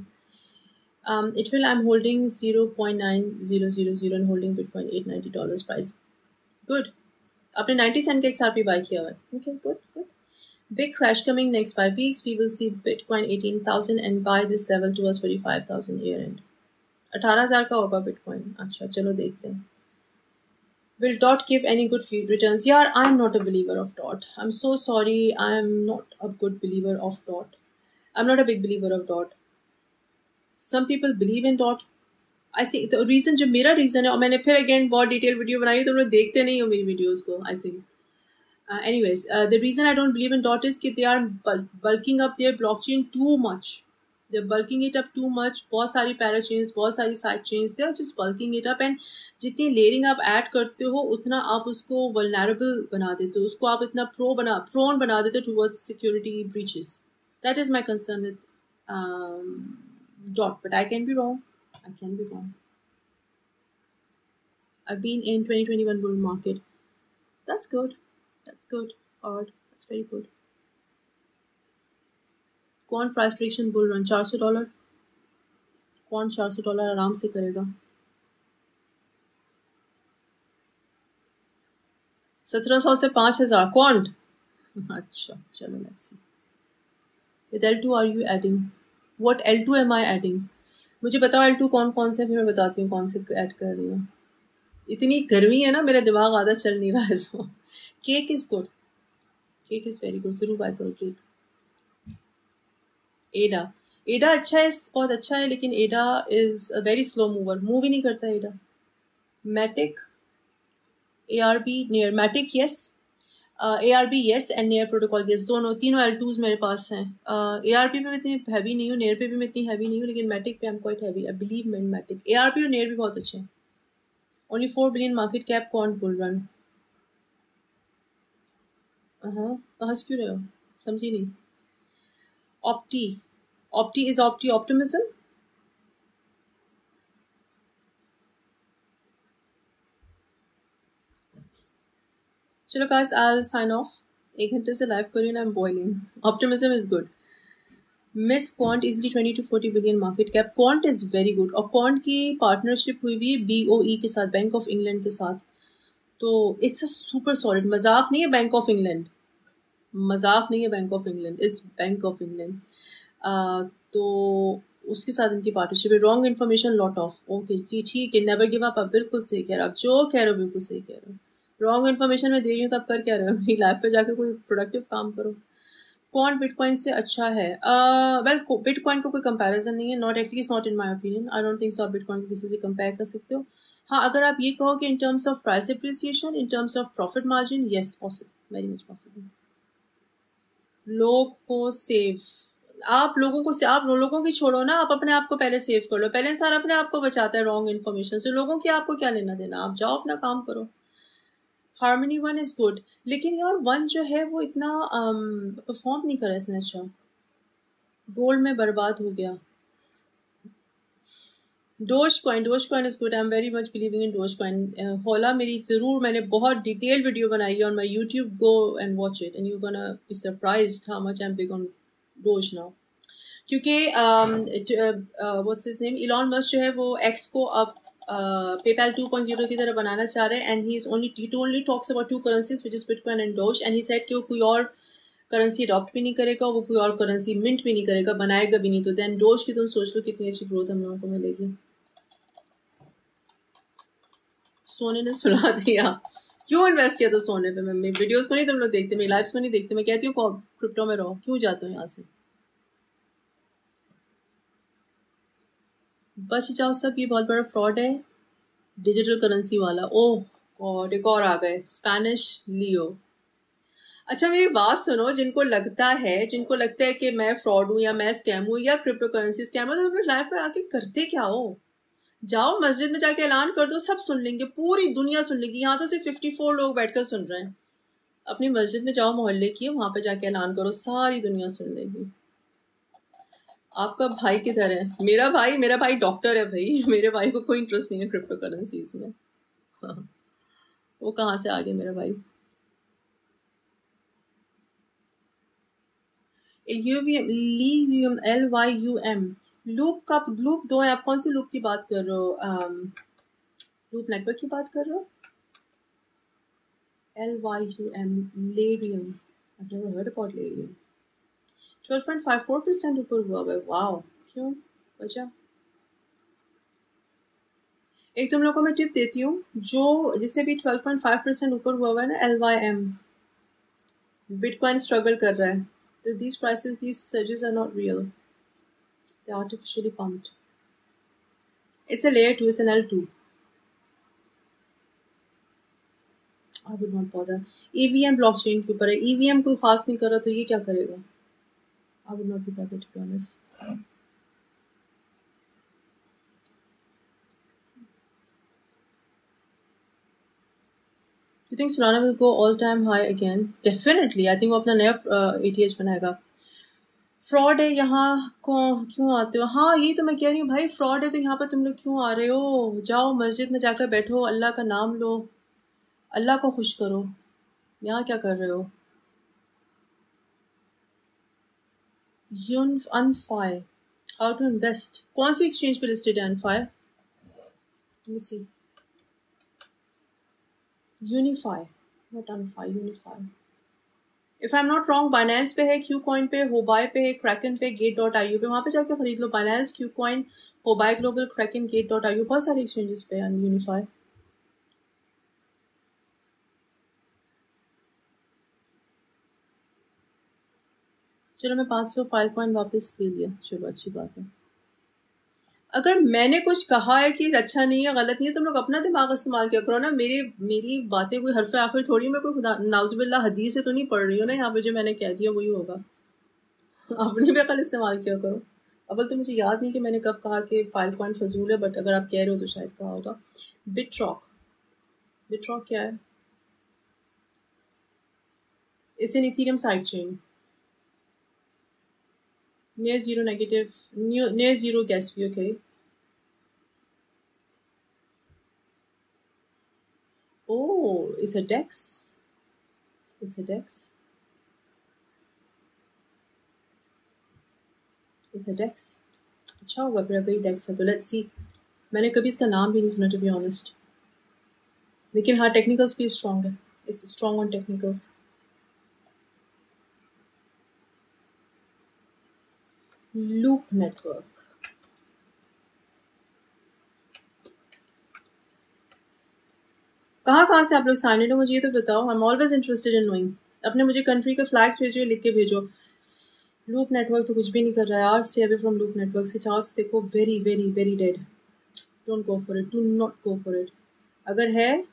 It will, I'm holding 0.9000 and holding Bitcoin $890 price. Good. आपने 90 सेंट का XRP बाय किया हुआ है। Okay, good, good. Big crash coming next 5 weeks. We will see Bitcoin 18,000 and buy this level towards 45,000 year end. 18,000 का होगा Bitcoin। अच्छा, चलो देखते हैं। Will DOT give any good returns? Yeah, I'm not a believer of DOT. I'm so sorry. I'm not a good believer of DOT. I'm not a big believer of DOT. Some people believe in DOT. I think the reason जो मेरा reason है, और मैंने फिर again बहुत detailed video बनाई, तो लोग देखते नहीं हो मेरी videos को I think. Anyways, the reason I don't believe in DOT is कि they are bulking up their blockchain too much. They're bulking it up too much. बहुत सारी parachains, बहुत सारी side chains, they are just bulking it up, and जितनी layering आप add करते हो उतना आप उसको vulnerable बना देते हो, उसको आप इतना prone बना देते हो towards security breaches. That is my concern with DOT, but I can be wrong. I can be wrong. I've been in 2021 bull market. That's good. That's good. Odd. That's very good. Quant price prediction bull run $400. Quant $400 आराम से करेगा। 1700 से 5000 Quant। अच्छा, चलो let's see. With L2 are you adding? What L2 am I adding? मुझे बताओ L2 कौन से, फिर मैं बताती हूँ कौन से ऐड कर रही हूँ। इतनी गर्मी है ना, मेरा दिमाग आधा चल नहीं रहा है इसमें। Cake is good, cake is very good, जरूर बाय करो केक। एडा अच्छा है, बहुत अच्छा है, लेकिन Ada is a very slow mover, move ही नहीं करता Ada. Matic, ARB, Near Matic yes, ARB yes and Near protocol yes, तीनों L2s मेरे पास हैं। ARB पे मैं इतनी हैवी नहीं हूँ, नियर पे भी मैं इतनी हैवी नहीं हूँ, लेकिन मैटिक पे I am quite heavy. I believe in Matic. ARB और नियर भी बहुत अच्छे हैं। ओनली 4 billion मार्केट कैप, कौन बुल रन? हंस क्यों रहे हो, समझी नहीं। Opti is optimism. चलो guys, I'll sign off. 1 घंटे से live कर रही हूँ ना, I'm boiling. Optimism is good. Miss Quant easily 20 to 40 billion market cap. Quant is very good. और Quant की partnership हुई भी BOE के साथ, Bank of England के साथ। तो it's a super solid, मजाक नहीं है Bank of England, मजाक नहीं है Bank of England, it's Bank of England. तो उसके साथ इनकी पार्टनरशिप है। Wrong information lot of, okay जी ठीक है, नेवर गिव अप, आप बिल्कुल सही कह रहे हो, आप जो कह रहे हो बिल्कुल सही कह रहे हो। रॉन्ग इन्फॉर्मेशन में दे रही हूँ तो आप कर क्या रहे हो, अपनी लाइफ पे जाके कोई प्रोडक्टिव काम करो। कौन बिटकॉइन से अच्छा है? वेल बिटकॉइन का कोई कंपैरिजन नहीं है, not at least not in my opinion, I don't think so आप बिटकॉइन को किसी से कंपेयर कर सकते हो। हाँ, अगर आप ये कहो कि in terms of price appreciation, in terms of profit margin, yes possible, very much possible. लोग को सेव, आप लोगों को आप लोगों की छोड़ो ना, आप अपने आप को पहले सेव कर लो। पहले इंसान अपने आप को बचाता है रॉन्ग इन्फॉर्मेशन से, लोगों की आपको क्या लेना देना, आप जाओ अपना काम करो। हार्मनी वन इज गुड, लेकिन यार वन जो है वो इतना परफॉर्म नहीं करा इसने अच्छा, गोल्ड में बर्बाद हो गया। Dogecoin is good, I am very much believing in Dogecoin. होला मेरी जरूर, मैंने बहुत डिटेल वीडियो बनाई है on my YouTube, go and watch it and you gonna be surprised how much I am big on Doge now. क्योंकि what's his name, Elon Musk जो है वो एक्स को अब पेपैल 2.0 की तरह बनाना चाह रहे हैं, and he only talks about two currencies which is bitcoin and Doge, and he said कि वो कोई और करेंसी अडॉप्ट भी नहीं करेगा, वो कोई और करेंसी मिंट भी नहीं करेगा, बनाएगा भी नहीं। तो देन डोज की तुम सोच लो कितनी अच्छी ग्रोथ हम लोगों को मिलेगी। सोने ने सुला दिया, क्यों इन्वेस्ट किया था सोने पे? मैं वीडियोस को नहीं तुम लोग देखते, मेरी लाइव्स को नहीं देखते, मैं कहती हूँ क्रिप्टो में रहो, क्यों जाते हो यहाँ से? बच जाओ सब, ये बहुत बड़ा फ्रॉड है डिजिटल करेंसी वाला। ओह गॉड, एक और आ गए, स्पेनिश लियो। अच्छा मेरी बात सुनो, जिनको लगता है कि मैं फ्रॉड हूँ या मैं स्कैम हूँ या क्रिप्टो करेंसी स्कैम है, तो अपनी लाइफ में आके करते क्या हो? जाओ मस्जिद में जाके ऐलान कर दो, सब सुन लेंगे, पूरी दुनिया सुन लेगी। यहाँ तो सिर्फ 54 लोग बैठकर सुन रहे हैं। अपनी मस्जिद में जाओ, मोहल्ले की, वहां पे जाके ऐलान करो, सारी दुनिया सुन लेगी। आपका भाई किधर है? मेरा भाई डॉक्टर है भाई, मेरे भाई को कोई इंटरेस्ट नहीं है क्रिप्टो करेंसीज में। हाँ, वो कहाँ से आ गया मेरा भाई? LYUM, लूप दो है, आप कौन सी लूप की बात कर रहे हो? लूप नेटवर्क की बात कर रहे हो? LYUM, लेरियम, I've never heard about लेरियम। 12.54% ऊपर हुआ है, वाओ, क्यों वजह? एक तुम लोगों को मैं टिप देती हूँ, जो जिसे भी 12.5% ऊपर हुआ है ना, LYM, बिटकॉइन स्ट्रगल कर रहा है, तो these prices, these surges are not real, they're artificially pumped. It's a layer 2, it's an L2. I would not bother. EVM blockchain के ऊपर है, EVM कोई खास नहीं कर रहा, तो ये क्या करेगा? I would not be bothered, to be honest. Do you think Solana will go all time high again? Definitely. I think वो अपना नया ETH बनाएगा। फ्रॉड है यहाँ को, क्यों आते हो? हाँ यही तो मैं कह रही हूँ भाई, फ्रॉड है तो यहाँ पर तुम लोग क्यों आ रहे हो? जाओ मस्जिद में जाकर बैठो, अल्लाह का नाम लो, अल्लाह को खुश करो, यहाँ क्या कर रहे हो? अनफाई, हाउ टू इन्वेस्ट, कौन सी एक्सचेंज पे लिस्टेड है Unfi? Let me see. Unify, not Unfi, Unify. If I am not wrong, Binance पे है, क्यू कॉइन पे, होबाई पे है, क्रैकन पे, गेट.io पे, वहां पे जाके खरीद लो। Binance, KuCoin, Huobi Global, Kraken, Gate, बहुत सारे एक्सचेंजेस पे है यूनिफाई। चलो मैं 500 फाइल कॉइन वापस ले लिया, चलो अच्छी बात है। अगर मैंने कुछ कहा है कि अच्छा नहीं है, गलत नहीं है, तुम लोग अपना दिमाग इस्तेमाल किया करो ना। मेरी बातें कोई हरफ आखिर थोड़ी, मैं कोई नाउजुबिल्ला हदीस से तो नहीं पढ़ रही हूँ ना यहाँ पे, जो मैंने कह दिया वही होगा। अपने पे अकल इस्तेमाल किया करो। अव्वल तो मुझे याद नहीं कि मैंने कब कहा कि फाइल कॉइन फजूल है, बट अगर आप कह रहे हो तो शायद कहा होगा। बिटरॉक, बिटरॉक क्या है? It's an Ethereum side chain, near zero negative, near zero gas fee, okay. Oh, it's a DEX. It's a DEX. It's a DEX. अच्छा होगा फिर अगर DEX है तो, लेट्स सी। मैंने कभी इसका नाम भी नहीं सुना, टू बी ऑनेस्ट, लेकिन हाँ टेक्निकल्स भी स्ट्रॉन्ग है, it's strong on technicals. Loop network, कहाँ से आप लोग साइन इन हो, मुझे ये तो बताओ। आई am always interested in knowing. अपने मुझे कंट्री के फ्लैग्स भेजो, लिख के भेजो। लूप नेटवर्क तो कुछ भी नहीं कर रहा है यार। Stay away from loop network से चार्ट्स देखो, very very very dead. Don't go for it, do not go for it. अगर है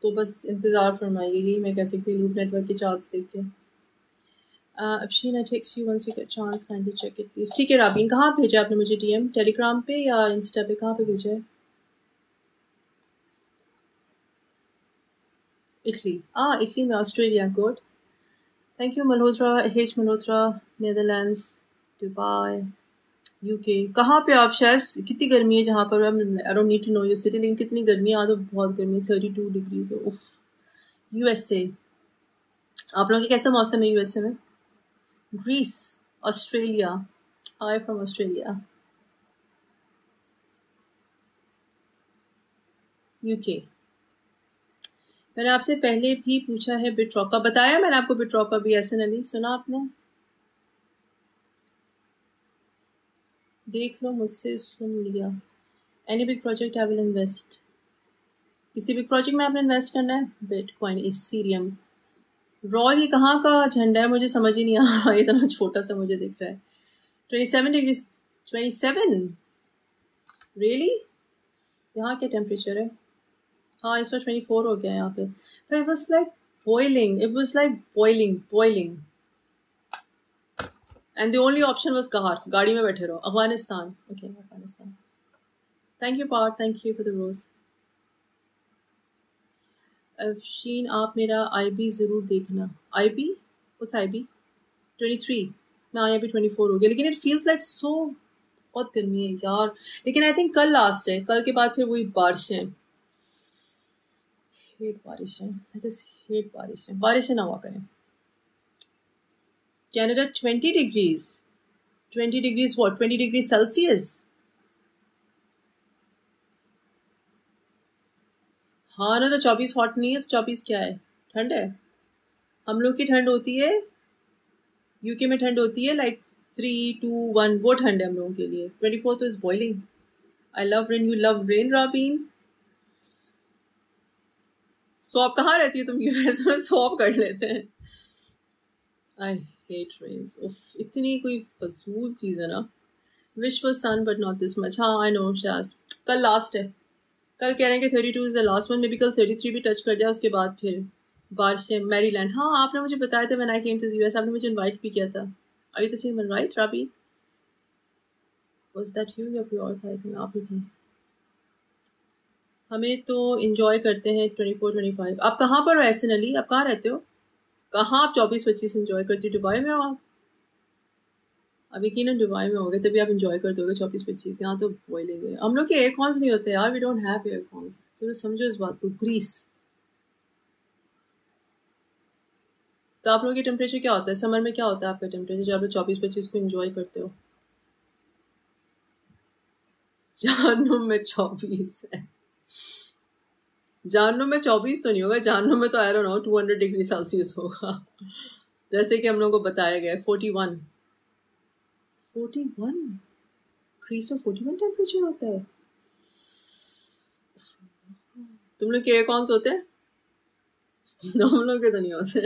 तो बस इंतज़ार फरमाइए, यही मैं कह सकती हूँ लूप नेटवर्क के चार्ट्स देख के। Afsheen, I text you once you get chance, kindly check it please. ठीक है राबीन, कहाँ भेजा आपने मुझे डीएम? टेलीग्राम पे या इंस्टा पे, कहाँ पे भेजा है? इटली, इटली में, Australia, good. Thank you Malhotra, H Malhotra, Netherlands, Dubai, UK. कहाँ पे आप? शायद कितनी गर्मी है जहाँ पर? I don't need to know your city, लेकिन कितनी गर्मी है? तो बहुत गर्मी है, 32 डिग्रीज है। उफ। यूएसए, आप लोगों के कैसा मौसम है यूएसए में? Greece, Australia, I from Australia, UK. मैंने आपसे पहले भी पूछा है बिटरॉक का, बताया मैंने आपको बिटरॉक का भी, एहसन अली, सुना आपने? देख लो, मुझसे सुन लिया। Any big project I will invest. किसी बिग प्रोजेक्ट में आपने इन्वेस्ट करना है? बिटकॉइन, इथेरियम, रॉल, ये कहाँ का झंडा है? मुझे समझ ही नहीं आ रहा, इतना छोटा सा मुझे दिख रहा है। 27 डिग्री, 27 रियली? यहाँ क्या टेम्परेचर है? हाँ, इस बार 24 हो गया है यहाँ पे। पर it was like boiling, it was like boiling and the only option was car, गाड़ी में बैठे रहो। Afghanistan, okay Afghanistan. Thank you Parth, thank you for the rose. Afsheen, आप मेरा आईबी ज़रूर देखना। IB, what's IB? 23, मैं आई अभी 24 हो गया, लेकिन इट फील्स लाइक सो, बहुत गर्मी है यार। लेकिन आई थिंक कल लास्ट है, कल के बाद फिर वही बारिशें। हेट बारिशें, हेट बारिशें, बारिशें ना हुआ करें। Canada 20 degrees, 20 degrees what, 20 degree Celsius? हाँ ना, तो 24 हॉट नहीं है तो 24 क्या है? ठंड है। हम लोग की ठंड होती है, यूके में ठंड होती है लाइक 3, 2, 1, वो ठंड है हम लोगों के लिए। 24 तो is boiling. I love rain, you love rain Rabin. स्वैप कहाँ रहती है तुम? यूएस में स्वैप कर लेते हैं। आई हेट रेन्स, उफ, इतनी कोई फजूल चीज़ है ना। Wish for sun but not this much. हाँ आई नो शाज, कल लास्ट है। कल कह रहे हैं कि 32 is the last one, may be कल 33 भी टच कर जाए, उसके बाद फिर बारिशें। मैरीलैंड, हाँ आपने मुझे बताया था, मैंने I came to the US, आपने मुझे इनवाइट भी किया था। Are you the same one right Rabi? Was that you या कोई और था? आई थिंक आप ही थी। हमें तो इंजॉय करते हैं 24-25। आप कहाँ पर हो एहसन अली? आप कहाँ रहते हो? कहाँ आप 24-25 इंजॉय करती हो? दुबई में हो आप? अब यकीनन दुबई में होगे तभी आप इंजॉय करते होगे 24-25। यहाँ तो बॉइलिंग है। हम लोग के एयर कॉन्स नहीं होते यार, we don't have air cons, तो समझो इस बात को। ग्रीस, तो आप लोगों की टेम्परेचर क्या होता है समर में? क्या होता है आपका टेम्परेचर जब आप लोग 24-25 को इंजॉय करते हो? जहन्नुम में 24 है। जहन्नुम में 24 तो नहीं होगा, जहन्नुम में तो आई डोंट नो 200 डिग्री सेल्सियस होगा, जैसे कि हम लोगों को बताया गया है। 41 ग्रीस में 41 टेम्परेचर होता है? तुम लोग के एयर कॉन्स होते हैं? हम लोग के तो नहीं होते।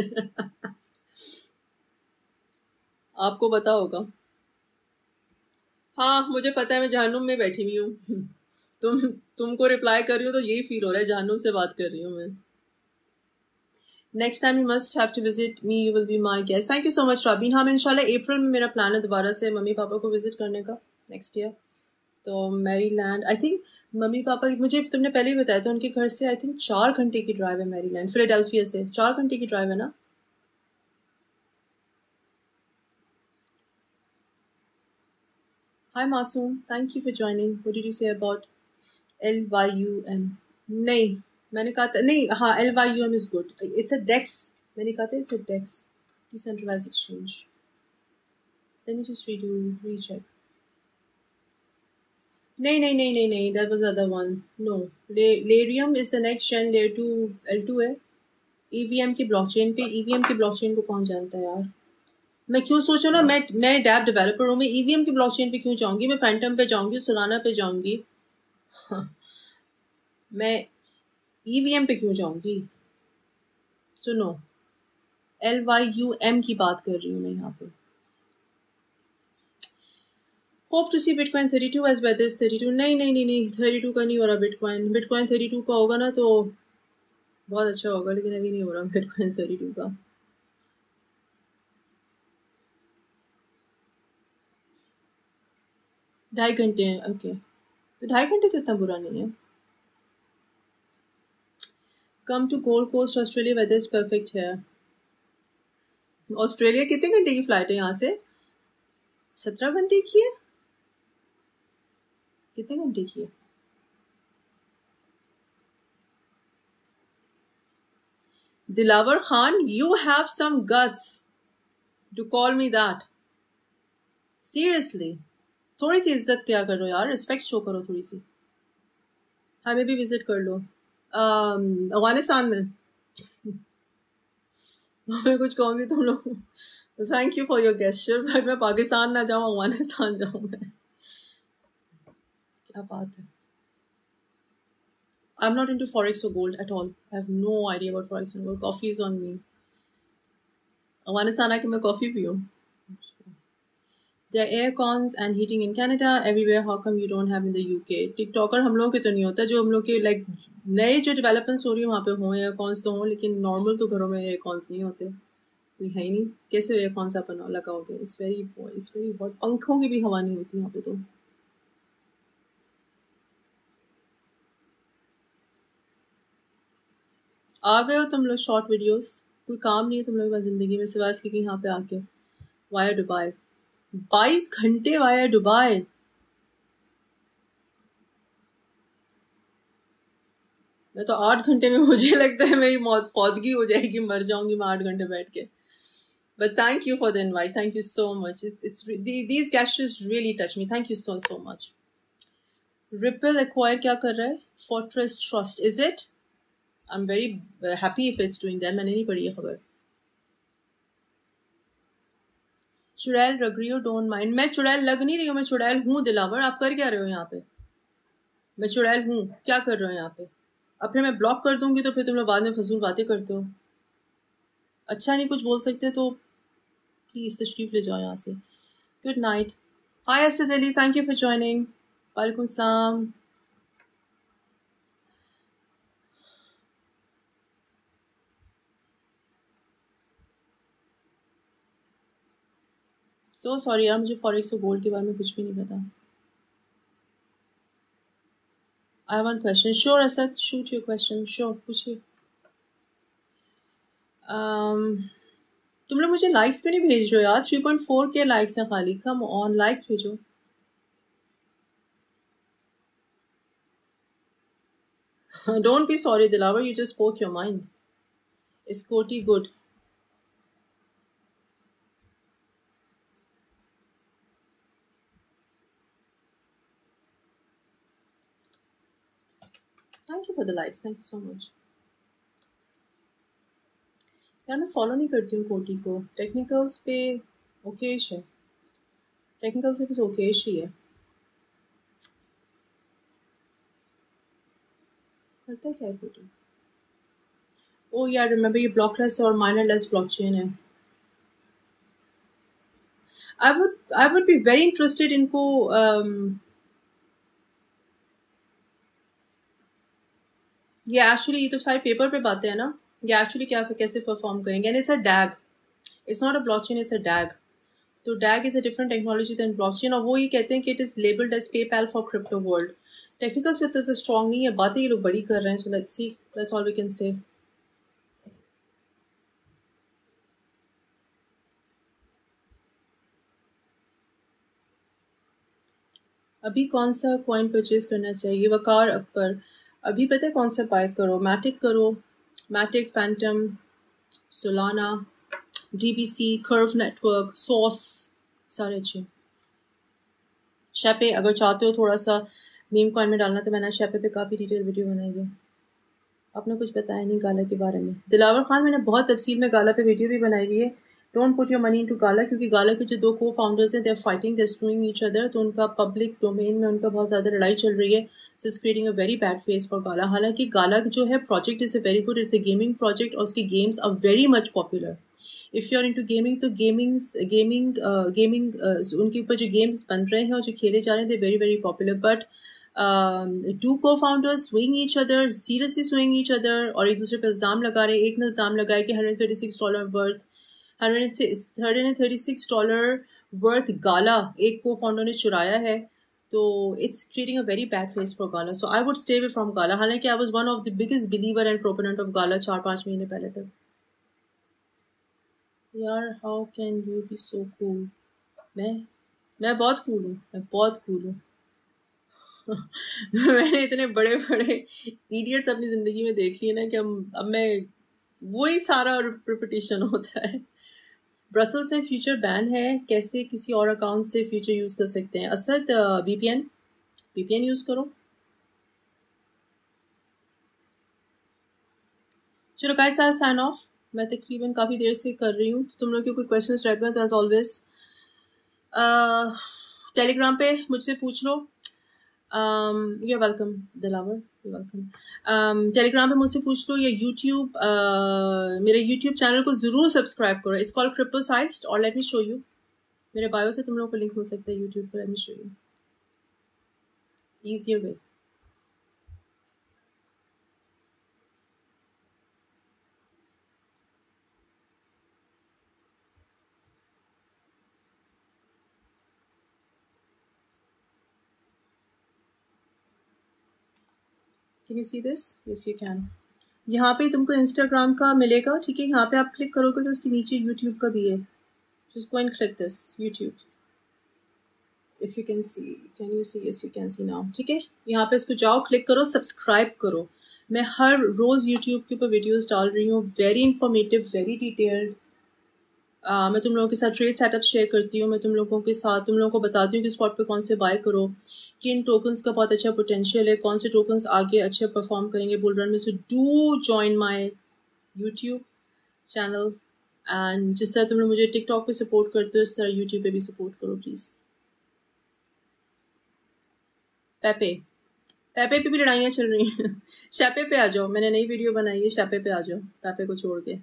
आपको पता होगा। हाँ मुझे पता है, मैं जहन्नुम में बैठी हुई हूँ। तुमको रिप्लाई कर रही हूँ तो यही फील हो रहा है, जहन्नुम से बात कर रही हूँ मैं। Next time you must have to visit me, you will be my guest. Thank you so much Rabin. हाँ, इंशाल्लाह अप्रैल में मेरा प्लान है दोबारा से मम्मी पापा को विजिट करने का नेक्स्ट ईयर। तो Maryland, I think mummy papa, मुझे तुमने पहले ही बताया था, उनके घर से आई थिंक 4 घंटे की ड्राइव है मैरीलैंड, फिलाडेल्फिया से 4 घंटे की ड्राइव है ना। Hi Masoom, thank you for joining. What did you say about LYUM? नहीं, मैंने कहा था नहीं। हाँ, LYUM is good, it's a DEX. मैंने कहा था it's a DEX, decentralized exchange. Let me just recheck. नहीं, that was the other one. No, Larium is the next gen, layer 2 L2 है। EVM की ब्लॉकचेन पे, EVM की blockchain को कौन जानता है यार? मैं क्यों सोचूं ना, मैं डैप डेवलपर हूँ, मैं EVM की ब्लॉकचेन पे क्यों जाऊंगी? मैं फैंटम पे जाऊंगी, सोलाना पे जाऊंगी। हाँ, मैं EVM पे क्यों जाऊंगी? सुनो, LYUM की बात कर रही हूँ मैं यहाँ पे। Hope to see bitcoin 32 as well this 32। नहीं नहीं नहीं नहीं, 32 का नहीं हो रहा बिटकॉइन। बिटकॉइन 32 का होगा ना तो बहुत अच्छा होगा, लेकिन अभी नहीं हो रहा बिटकॉइन 32 का। ढाई घंटे हैं, ओके। तो 2.5 घंटे तो इतना बुरा नहीं है। Come to Gold Coast Australia, weather is perfect है। ऑस्ट्रेलिया कितने घंटे की फ्लाइट है यहाँ से? 17 घंटे की है? कितने घंटे की है? Dilawar Khan, you have some guts to call me that. Seriously, थोड़ी सी इज्जत क्या करो यार, रिस्पेक्ट शो करो थोड़ी सी। हमें भी विजिट कर लो अफगानिस्तान में। मैं कुछ कहूँगी तुम लोग। Thank you for your gesture, but मैं पाकिस्तान ना जाऊँ, अफगानिस्तान जाऊँ मैं। क्या बात है। I'm not into forex or gold at all. I have no idea about forex and gold. Coffee is on me. Afghanistan आके मैं coffee पीऊँ? There are air cons and heating in Canada everywhere. How come you don't have in the UK? TikToker हम लोगों के तो नहीं होता, जो हम लोग के लाइक नए जो डेवलपमेंट्स हो रही है वहाँ पे हों एयर कॉन्स तो हों, लेकिन नॉर्मल तो घरों में एयर कॉन्स नहीं होते। है ही नहीं, कैसे एयर कॉन्स आप लगाओगे? It's very hot. पंखों की भी हवा नहीं होती यहाँ पे तो। आ गए हो तुम लोग शॉर्ट वीडियोस, कोई काम नहीं है तुम लोगों का जिंदगी में सिवाय इसके कि यहाँ पे आके वाया दुबई 22 घंटे वाया दुबई। मैं तो 8 घंटे में, मुझे लगता है मेरी मौत फौतगी हो जाएगी, मर जाऊंगी मैं 8 घंटे बैठ के। But thank you for the invite. Thank you so much. These gestures really touch me. Thank you so much. Ripple acquire क्या कर रहा है? Fortress Trust. Is it? I'm very happy if it's doing that. मैंने नहीं पढ़ी है खबर। चुड़ैल लग रही हो, डोंट माइंड। मैं चुड़ैल लग नहीं रही हूँ, मैं चुड़ैल हूँ दिलावर। आप कर क्या रहे हो यहाँ पे? मैं चुड़ैल हूँ, क्या कर रहे हो यहाँ पे? अब फिर मैं ब्लॉक कर दूंगी तो फिर तुम लोग बाद में फजूल बातें करते हो। अच्छा नहीं कुछ बोल सकते तो प्लीज तशरीफ ले जाओ यहाँ से। Good night. Hi Asad Ali, thank you for joining. वालेकुम सलाम। सो सॉरी यार, मुझे फॉरेक्स और गोल्ड के बारे में कुछ भी नहीं पता। I have one question. Sure Asad, shoot your question. Sure, पूछिए। तुम लोग मुझे लाइक्स पे नहीं भेज रहे हो यार। 3.4 के लाइक्स हैं खाली। कम ऑन, लाइक्स भेजो। Don't be sorry, Dilaver. You just spoke your mind. Is Koti good? Thank you for the likes. Thank you so much. यार मैं फॉलो नहीं करती हूँ कोटी को। टेक्निकल्स पे ओकेश है, टेक्निकल्स पे बस ओकेश ही है। करता क्या है कोटी? ओ यार रिमेम्बर, ये ब्लॉकलेस और माइनरलेस ब्लॉकचेन है। I would be very interested इनको ये एक्चुअली, ये तो सारे पेपर पे बातें हैं ना। ये एक्चुअली क्या कैसे परफॉर्म करेंगे? And it's a DAG, it's not a blockchain, it's a DAG. तो DAG is a different technology than blockchain, और वो ये कहते हैं कि it is labelled as PayPal for crypto world. Technicals में तो स्ट्रॉन्ग नहीं है, बातें ये लोग बड़ी कर रहे हैं। So let's see, that's all we can say. अभी कौन सा कॉइन परचेज करना चाहिए? वकार अकबर, अभी पता है कौन सा बाय करो? मैटिक करो, Matic, Fantom, Solana, DBC, Curve network, सॉस, सारे अच्छे। शेपे अगर चाहते हो थोड़ा सा मीम कॉइन में डालना तो मैंने शेपे पे काफ़ी डिटेल वीडियो बनाई है। आपने कुछ बताया नहीं गाला के बारे में। दिलावर खान, मैंने बहुत तफसील में गाला पे वीडियो भी बनाई हुई है, don't put your money into Gala, क्योंकि गाला के जो दो को फाउंडर्स हैं, they are fighting, they are suing each other, तो उनका पब्लिक डोमेन में उनका बहुत ज़्यादा लड़ाई चल रही है. So it's creating a very bad face for Gala. हालांकि गाला जो है project is a very good, it's a gaming project और उसकी games are very much popular. If you are into gaming तो गेमिंग उनके ऊपर जो गेम्स बन रहे हैं और जो खेले जा रहे हैं, they very very popular. But two cofounders swing each other, seriously swing each other, और एक दूसरे पर इल्ज़ाम लगा रहे हैं. एक ने इल्ज़ाम लगाया कि $136 वर्थ $136 वर्थ गाला एक को फाउंडर ने चुराया है. तो it's creating a very bad face for Gala. So I would stay away from Gala. हालांकि I was one of the biggest believer and proponent of Gala 4-5 महीने पहले तक. यार how can you be so cool. मैं बहुत cool हूँ, मैं बहुत कूल हूँ. मैंने इतने बड़े बड़े इडियट्स अपनी जिंदगी में देख लिए ना कि अब मैं वही सारा रिपीटिशन होता है. ब्रसल्स में फ्यूचर बैन है, कैसे किसी और अकाउंट से फ्यूचर यूज कर सकते हैं? असद वीपीएन यूज करो. चलो गाइस, आई साइन ऑफ. मैं तकरीबन काफी देर से कर रही हूँ. तुम लोग के कोई क्वेश्चंस रह गए तो एज ऑलवेज टेलीग्राम पे मुझसे पूछ लो. You are welcome Dilawar, you welcome. Telegram पे मुझसे पूछ लो या यूट्यूब, मेरे यूट्यूब चैनल को जरूर सब्सक्राइब करो. It's called Cryptosized. और लेट मी शो यू, मेरे बायो से तुम लोगों को लिंक मिल सकता है यूट्यूब पर. Late me show you easier way. Can you see this? Yes, you can. यहाँ पे तुमको इंस्टाग्राम का मिलेगा, ठीक है. यहाँ पे आप क्लिक करोगे तो उसके नीचे यूट्यूब का भी है. Just go and click this YouTube. If you can see, can you see? Yes, you can see now. ठीक है, यहाँ पे इसको जाओ, क्लिक करो, सब्सक्राइब करो. मैं हर रोज यूट्यूब के ऊपर वीडियोस डाल रही हूँ, वेरी इंफॉर्मेटिव, वेरी डिटेल्ड. मैं तुम लोगों के साथ ट्रेड सेटअप शेयर करती हूँ. मैं तुम लोगों को बताती हूँ कि स्पॉट पे कौन से बाय करो, किन टोकन्स का बहुत अच्छा पोटेंशियल है, कौन से टोकन्स आगे अच्छे परफॉर्म करेंगे बुल रन में. So do join my YouTube channel. And जिस तरह तुम लोग मुझे टिकटॉक पे सपोर्ट करते हो, इस तरह यूट्यूब पे भी सपोर्ट करो प्लीज़. पेपे पे भी लड़ाइयाँ चल रही हैं. शैपे पे आ जाओ, मैंने नई वीडियो बनाई है. शैपे पे आ जाओ, पेपे को छोड़ के.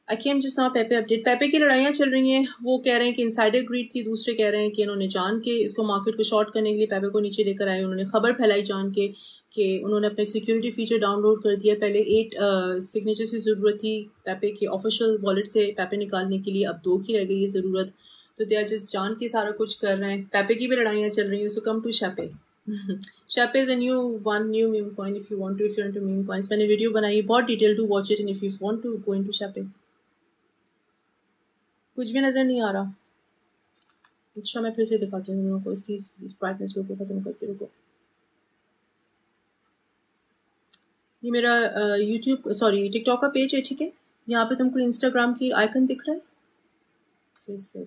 आई केम जस्ट नाउ पेपे अपडेट. पेपे की लड़ाइयाँ चल रही हैं. वो कह रहे हैं कि इनसाइडर ग्रीड थी, दूसरे कह रहे हैं कि इन्होंने जान के इसको मार्केट को शॉर्ट करने के लिए पेपे को नीचे लेकर आए. उन्होंने खबर फैलाई जान के कि उन्होंने अपना एक सिक्योरिटी फीचर डाउनलोड कर दिया. पहले 8 सिग्नेचर्स की ज़रूरत थी पेपे के ऑफिशियल वॉलेट से पेपे निकालने के लिए, अब 2 की रह गई है ज़रूरत. तो दे आर जस्ट जान के सारा कुछ कर रहे हैं. पेपे की भी लड़ाइयाँ चल रही हैं. So come to Shepe. Shepe is a new meme coin. If you want to, if you into meme coins, मैंने वीडियो बनाई बहुत detail. To watch it and if you want to go into Shepe. कुछ भी नज़र नहीं आ रहा. अच्छा, मैं फिर से दिखाती हूँ लोगों को. इसकी इस ब्राइटनेस को ख़त्म करके रुको. ये मेरा यूट्यूब सॉरी टिकटॉक का पेज है, ठीक है. यहाँ पे तुमको इंस्टाग्राम की आइकन दिख रहा है. फिर से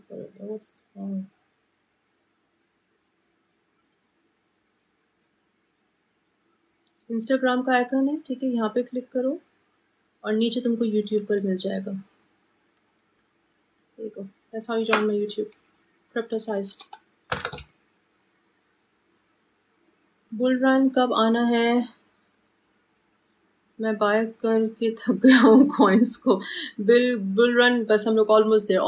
इंस्टाग्राम का आइकन है, ठीक है. यहाँ पे क्लिक करो और नीचे तुमको यूट्यूब पर मिल जाएगा. देखो, that's how you join my YouTube. Cryptosized. Bull run कब आना है? मैं बाय करके थक गया हूँ कॉइन्स को. बुल रन बस हम लोग almost there.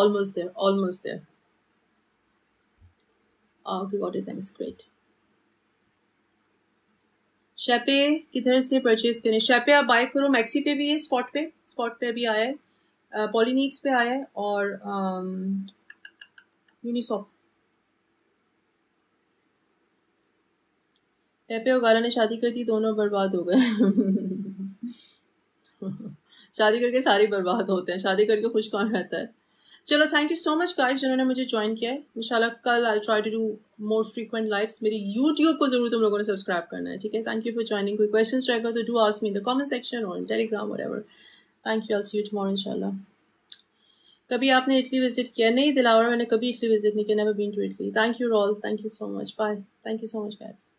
Okay, got it, thanks, great. Shepe किधर से परचेज करें? शैपे आप बाय करो, मैक्सी पे भी है, स्पॉट पे अभी आया है, पॉलीनिक्स पे आया है, और यूनिसॉप. पेपे और गाला ने शादी कर दी, दोनों बर्बाद हो गए. शादी करके सारे बर्बाद होते हैं. शादी करके खुश कौन रहता है? चलो, thank you so much guys जिन्होंने मुझे ज्वाइन किया है. इंशाल्लाह कल I try to do more frequent lives. मेरी यूट्यूब को जरूर तुम लोगों ने सब्सक्राइब करना है, ठीक है. Thank you for joining. कोई क्वेश्चंस रहेगा तो do ask me in the comment section और in Telegram whatever. Thank you. I will see you tomorrow इंशाल्लाह. कभी आपने इटली विजिट किया? नहीं दिलावर, मैंने कभी इटली विजिट नहीं किया. Never been to Italy. Thank you all, thank you so much. Bye. Thank you so much guys.